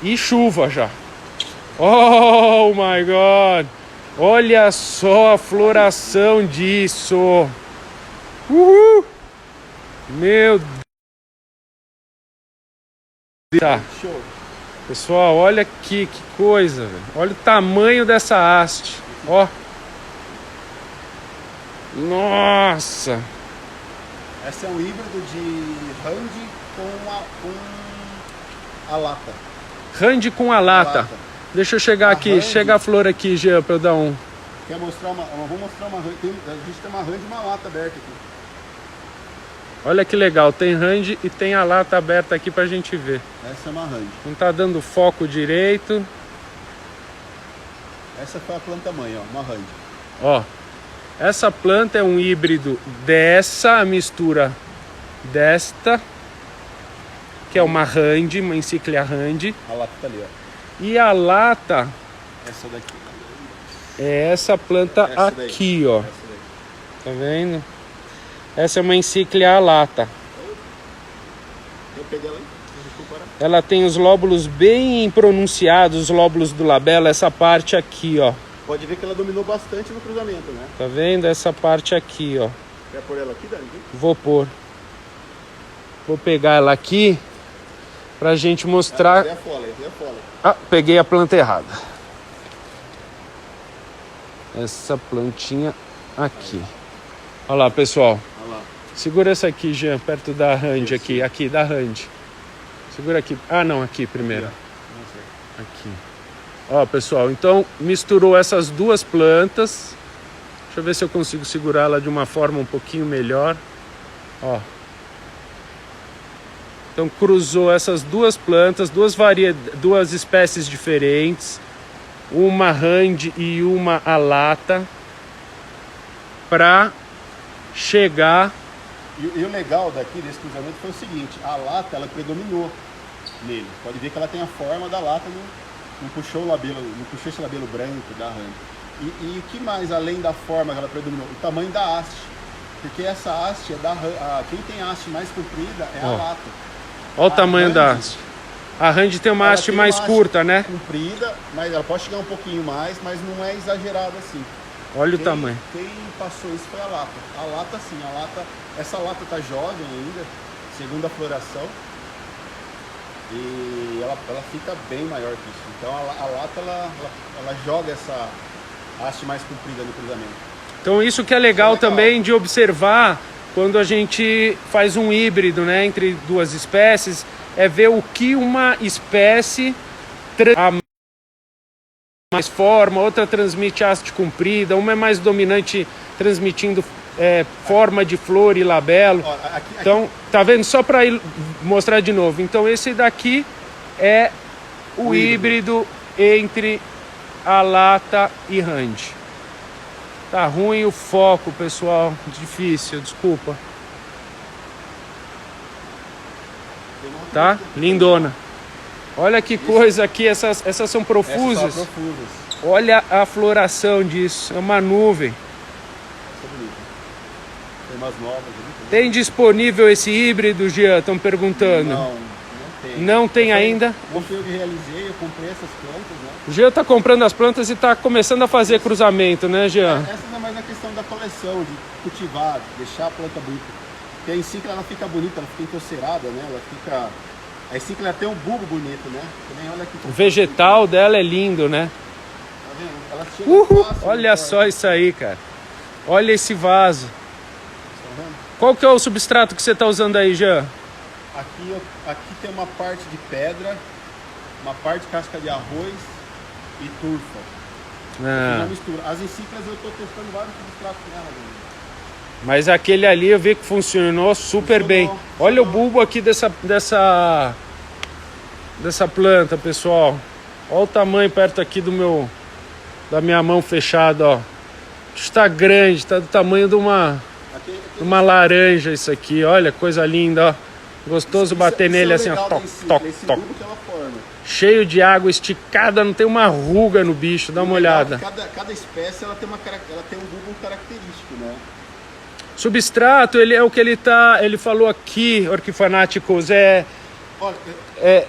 e chuva já. Oh my God! Olha só a floração disso! Uhul! Meu Deus! Tá. Pessoal, olha aqui que coisa, velho. Olha o tamanho dessa haste. Ó. Nossa! Essa é um híbrido de Rand com a lata. Rand com a lata. Deixa eu chegar aqui, Rand. chega a flor aqui, Jean, pra eu dar um. Quer mostrar uma? Vou mostrar uma Rand. A gente tem uma Rand e uma lata aberta aqui. Olha que legal, tem Rand e tem a lata aberta aqui pra gente ver. Essa é uma Rand. Não tá dando foco direito. Essa foi a planta mãe, ó, uma Rand. Ó, essa planta é um híbrido dessa mistura desta, que é uma Rand, uma encíclia Rand. A lata tá ali, ó. E a lata Essa daqui. é essa planta Essa aqui, ó. Essa daí. Tá vendo? Essa é uma encíclia alata. Eu peguei ela aí. Desculpa. Ela tem os lóbulos bem pronunciados, os lóbulos do labelo, essa parte aqui, ó. Pode ver que ela dominou bastante no cruzamento, né? Tá vendo? Essa parte aqui, ó. Quer pôr ela aqui, Dani? Vou pôr. Vou pegar ela aqui pra gente mostrar. Essa é a fole, essa é a fole. Ah, peguei a planta errada. Essa plantinha aqui. Olha lá, pessoal. Olha lá. Segura essa aqui, Jean, perto da Rand aqui. Aqui, da Rand. Segura aqui. Ah, não, aqui primeiro. Aqui. Ó, pessoal, então misturou essas duas plantas. Deixa eu ver se eu consigo segurar ela de uma forma um pouquinho melhor. Ó. Então cruzou essas duas plantas, duas espécies diferentes, uma Rand e uma alata, para chegar. E o legal daqui desse cruzamento foi o seguinte: a lata ela predominou nele. Pode ver que ela tem a forma da lata, não puxou o labelo, não puxou esse labelo branco da Rand. E o que mais além da forma que ela predominou? O tamanho da haste. Porque essa haste é da quem tem a haste mais comprida é a lata. Olha o tamanho da haste. A Rand tem uma haste mais curta, né? Comprida, mas ela pode chegar um pouquinho mais, mas não é exagerado assim. Olha o tamanho. Quem passou isso foi a lata. A lata sim, essa lata tá jovem ainda, segunda floração. e ela fica bem maior que isso. Então a lata ela joga essa haste mais comprida no cruzamento. Então isso que é legal também de observar quando a gente faz um híbrido, né, entre duas espécies, é ver o que uma espécie mais forma, outra transmite haste comprida, uma é mais dominante transmitindo forma de flor e labelo. Então, tá vendo? Só para mostrar de novo. Então, esse daqui é o híbrido entre a lata e Handy. Tá ruim o foco, pessoal. Difícil, desculpa. Tá? Lindona. Olha que coisa aqui, essas são profusas. Essas são profusas. Olha a floração disso, é uma nuvem. Tem umas novas ali. Tem disponível esse híbrido, Jean? Estão perguntando. Não tem. Não tem ainda? Não foi eu que realizei, eu comprei essas plantas, né? O Jean está comprando as plantas e está começando a fazer cruzamento, né, Jean? Essa não é mais a questão da coleção, de cultivar, de deixar a planta bonita. Porque a encíclica ela fica bonita, ela fica entocerada, né? Ela fica... A encíclica tem um bulbo bonito, né? Também, olha aqui, O vegetal dela é lindo, né? Tá vendo? Ela chega fácil, olha só isso aí, cara. Olha esse vaso. Tá vendo? Qual que é o substrato que você está usando aí, Jean? Aqui tem uma parte de pedra, uma parte de casca de arroz e turfa. Uma mistura. As encíclicas eu estou testando vários substratos nela. Mas aquele ali eu vi que funcionou super bem. Olha o bulbo aqui dessa planta, pessoal. Olha o tamanho perto aqui da minha mão fechada, ó. Está grande, está do tamanho de uma laranja isso aqui. Olha, coisa linda, ó. Gostoso bater nele assim, ó. Toc, toc, toc. Cheio de água esticada, não tem uma ruga no bicho, dá uma olhada. Cada espécie ela tem um bulbo característico, né? Substrato, ele é o que ele falou aqui, Orquifanáticos,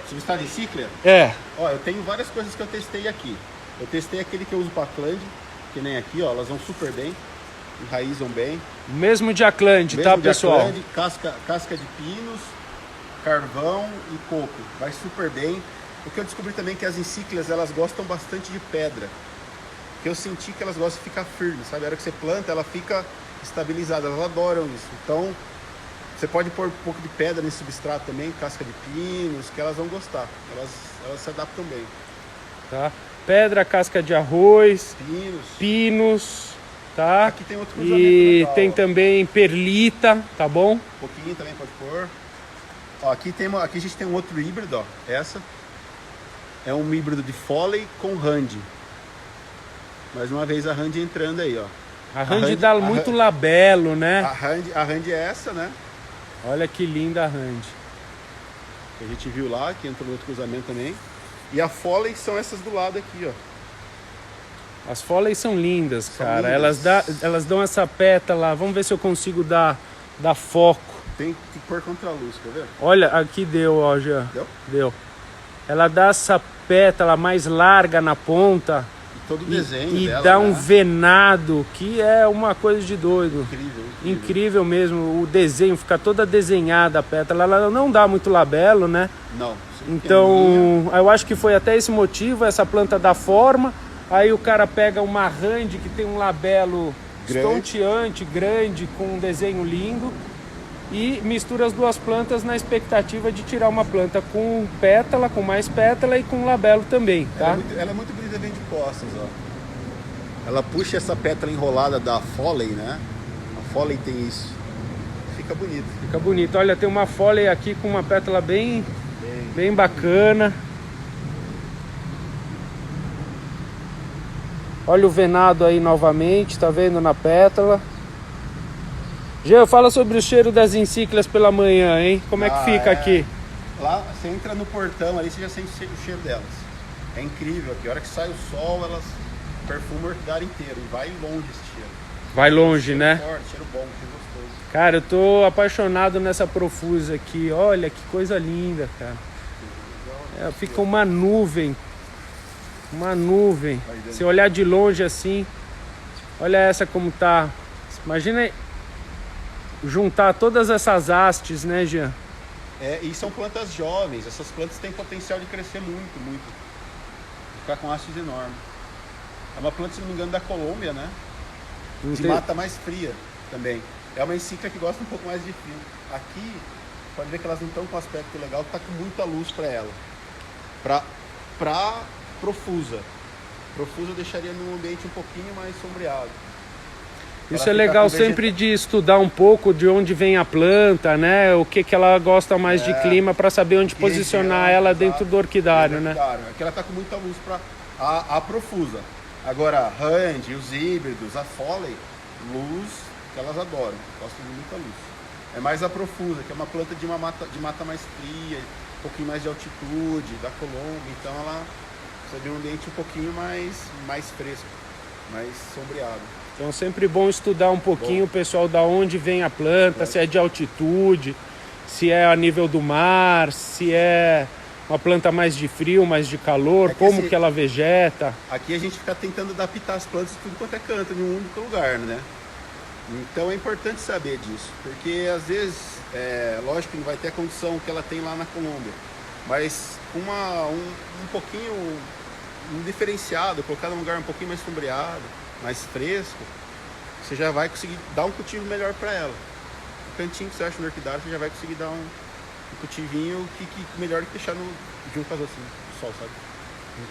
substrato de encíclia? Eu tenho várias coisas que eu testei aqui. Eu testei aquele que eu uso para Acland, que nem aqui, ó, elas vão super bem, enraizam bem. Mesmo de Acland, tá, pessoal? Acland, casca de pinos, carvão e coco, vai super bem. O que eu descobri também é que as encíclias, elas gostam bastante de pedra. Que eu senti que elas gostam de ficar firmes, sabe? A hora que você planta, ela fica estabilizada, elas adoram isso. Então, você pode pôr um pouco de pedra nesse substrato também, casca de pinos, que elas vão gostar. Elas se adaptam bem. Tá? Pedra, casca de arroz, pinos, tá? Aqui tem outro cruzamento e legal, tem ó. Também perlita, tá bom? Um pouquinho também pode pôr. Ó, aqui a gente tem um outro híbrido, ó. Essa é um híbrido de Foley com Handy. Mais uma vez a Handy entrando aí, ó. A Handy dá muito labelo, né? A Handy é essa, né? Olha que linda a Handy. Que a gente viu lá, que entrou no outro cruzamento também. E a Foley são essas do lado aqui, ó. As Foley são lindas, cara. Elas dão essa pétala. Vamos ver se eu consigo dar foco. Tem que pôr contra a luz, quer ver? Olha, aqui deu, ó, já. Deu? Ela dá essa pétala mais larga na ponta. Todo o desenho e dela, dá né? um venado que é uma coisa de doido. Incrível mesmo. O desenho, fica toda desenhada a pétala. Ela não dá muito labelo, né? Não. Então, eu acho que foi até esse motivo. Essa planta dá forma. Aí o cara pega uma Handy que tem um labelo estonteante, grande, com um desenho lindo. E mistura as duas plantas na expectativa de tirar uma planta com pétala, com mais pétala e com labelo também, tá? Ela é muito bonita, vem de costas, ó. Ela puxa essa pétala enrolada da Foley, né? A Foley tem isso. Fica bonito. Fica bonito. Olha, tem uma Foley aqui com uma pétala bem bacana. Olha o venado aí novamente, tá vendo na pétala. Jean, fala sobre o cheiro das encíclias pela manhã, hein? Como é que fica aqui? Lá, você entra no portão ali, você já sente o cheiro delas. É incrível aqui. A hora que sai o sol, elas perfumam o orquidário inteiro. E vai longe esse cheiro. Vai longe, né? Forte, cheiro bom, cheiro gostoso. Cara, eu tô apaixonado nessa profusa aqui. Olha que coisa linda, cara. Fica uma nuvem. Uma nuvem. Se olhar de longe assim, olha essa como tá. Imagina juntar todas essas hastes, né, Jean? E são plantas jovens, essas plantas têm potencial de crescer muito, muito. Ficar com hastes enormes. É uma planta, se não me engano, da Colômbia, né? De mata mais fria também. É uma encíclica que gosta um pouco mais de frio. Aqui, pode ver que elas não estão com aspecto legal, tá com muita luz para ela. Pra profusa. Profusa eu deixaria num ambiente um pouquinho mais sombreado. Isso é legal sempre de estudar um pouco de onde vem a planta, né? O que ela gosta mais de clima, para saber onde posicionar ela dentro do orquidário, né? Aqui ela tá com muita luz para a profusa. Agora, a Hand, os híbridos, a Foley, luz que elas adoram, gostam de muita luz. É mais a profusa, que é uma planta de mata mais fria, um pouquinho mais de altitude, da Colômbia, então ela precisa de um ambiente um pouquinho mais fresco, mais sombreado. Então sempre bom estudar um pouquinho o pessoal da onde vem a planta, se é de altitude, se é a nível do mar, se é uma planta mais de frio, mais de calor, como que ela vegeta. Aqui a gente fica tentando adaptar as plantas tudo quanto é canto, em um único lugar, né? Então é importante saber disso, porque às vezes, lógico que não vai ter a condição que ela tem lá na Colômbia, mas um pouquinho, um diferenciado, colocar num lugar um pouquinho mais sombreado, mais fresco, você já vai conseguir dar um cultivo melhor para ela. O cantinho que você acha no orquidário, você já vai conseguir dar um cultivinho que melhor que deixar junto com as outras, no sol, sabe?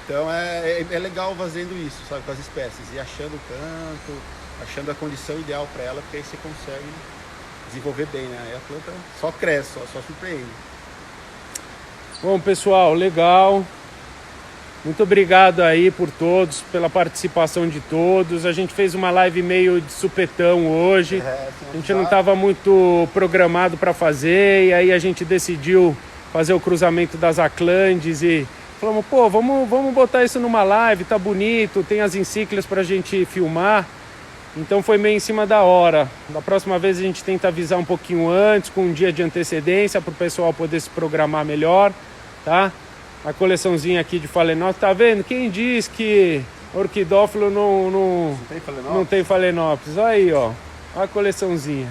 Então é legal fazendo isso, sabe, com as espécies, e achando o canto, achando a condição ideal para ela, porque aí você consegue desenvolver bem, né? Aí a planta só cresce, só surpreende. Bom, pessoal, legal. Muito obrigado aí por todos, pela participação de todos. A gente fez uma live meio de supetão hoje. A gente não estava muito programado para fazer, e aí a gente decidiu fazer o cruzamento das Aclandes e falamos, pô, vamos botar isso numa live, tá bonito, tem as encíclicas para a gente filmar. Então foi meio em cima da hora. Da próxima vez a gente tenta avisar um pouquinho antes, com um dia de antecedência, para o pessoal poder se programar melhor, tá? A coleçãozinha aqui de Phalaenopsis, tá vendo? Quem diz que orquidófilo não tem Phalaenopsis? Olha aí, ó. Olha a coleçãozinha.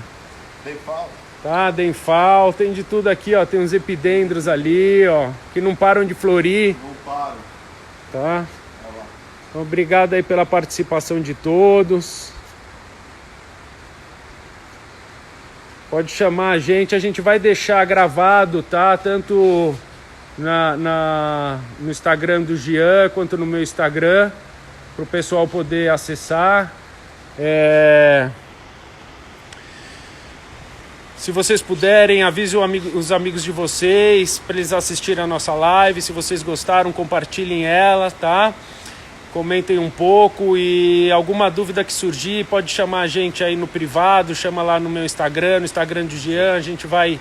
Denfal. Tá, Denfal, tem de tudo aqui, ó. Tem uns epidendros ali, ó, que não param de florir. Não param. Tá? Então, obrigado aí pela participação de todos. Pode chamar a gente vai deixar gravado, tá? Tanto no Instagram do Jean quanto no meu Instagram, para o pessoal poder acessar. Se vocês puderem, avise os amigos de vocês para eles assistirem a nossa live. Se vocês gostaram, compartilhem ela, tá? Comentem um pouco, e alguma dúvida que surgir, pode chamar a gente aí no privado, chama lá no meu Instagram, no Instagram do Jean, a gente vai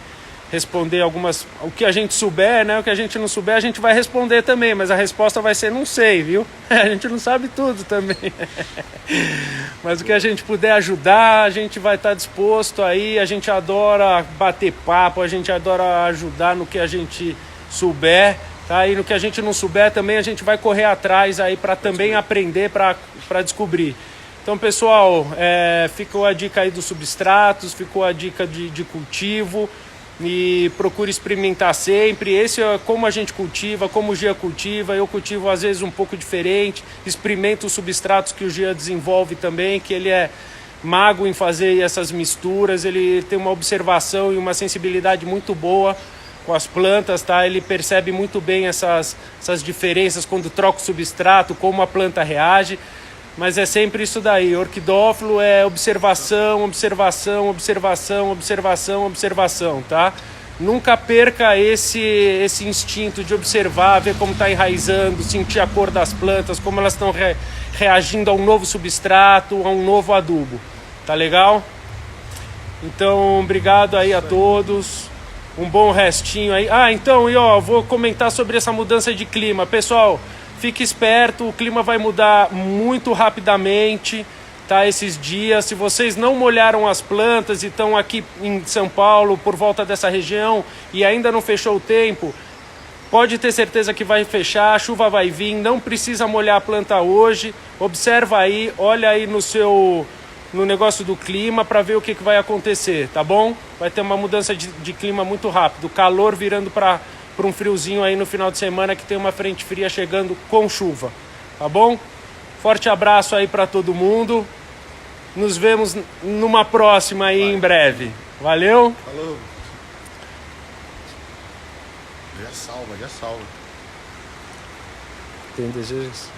responder o que a gente souber, né? O que a gente não souber, a gente vai responder também, mas a resposta vai ser não sei, viu? A gente não sabe tudo também. Mas o que a gente puder ajudar, a gente vai estar disposto aí. A gente adora bater papo, a gente adora ajudar no que a gente souber, tá? E no que a gente não souber também, a gente vai correr atrás aí para também aprender, para descobrir. Então, pessoal, ficou a dica aí dos substratos, ficou a dica de cultivo. E procure experimentar sempre. Esse é como a gente cultiva, como o Gia cultiva. Eu cultivo às vezes um pouco diferente. Experimento os substratos que o Gia desenvolve também, que ele é mago em fazer essas misturas. Ele tem uma observação e uma sensibilidade muito boa com as plantas, tá? Ele percebe muito bem essas diferenças quando troca o substrato, como a planta reage. Mas é sempre isso daí, orquidófilo é observação, observação, observação, observação, observação, tá? Nunca perca esse instinto de observar, ver como está enraizando, sentir a cor das plantas, como elas estão reagindo a um novo substrato, a um novo adubo, tá legal? Então, obrigado aí a todos, um bom restinho aí. Então, vou comentar sobre essa mudança de clima, pessoal. Fique esperto, o clima vai mudar muito rapidamente, tá? Esses dias, se vocês não molharam as plantas e estão aqui em São Paulo, por volta dessa região, e ainda não fechou o tempo, pode ter certeza que vai fechar, a chuva vai vir, não precisa molhar a planta hoje. Observa aí, olha aí no seu no negócio do clima para ver o que vai acontecer, tá bom? Vai ter uma mudança de clima muito rápido, calor virando para um friozinho aí no final de semana, que tem uma frente fria chegando com chuva, tá bom? Forte abraço aí para todo mundo. Nos vemos numa próxima aí em breve. Valeu? Falou. Já salva. Tem desejos?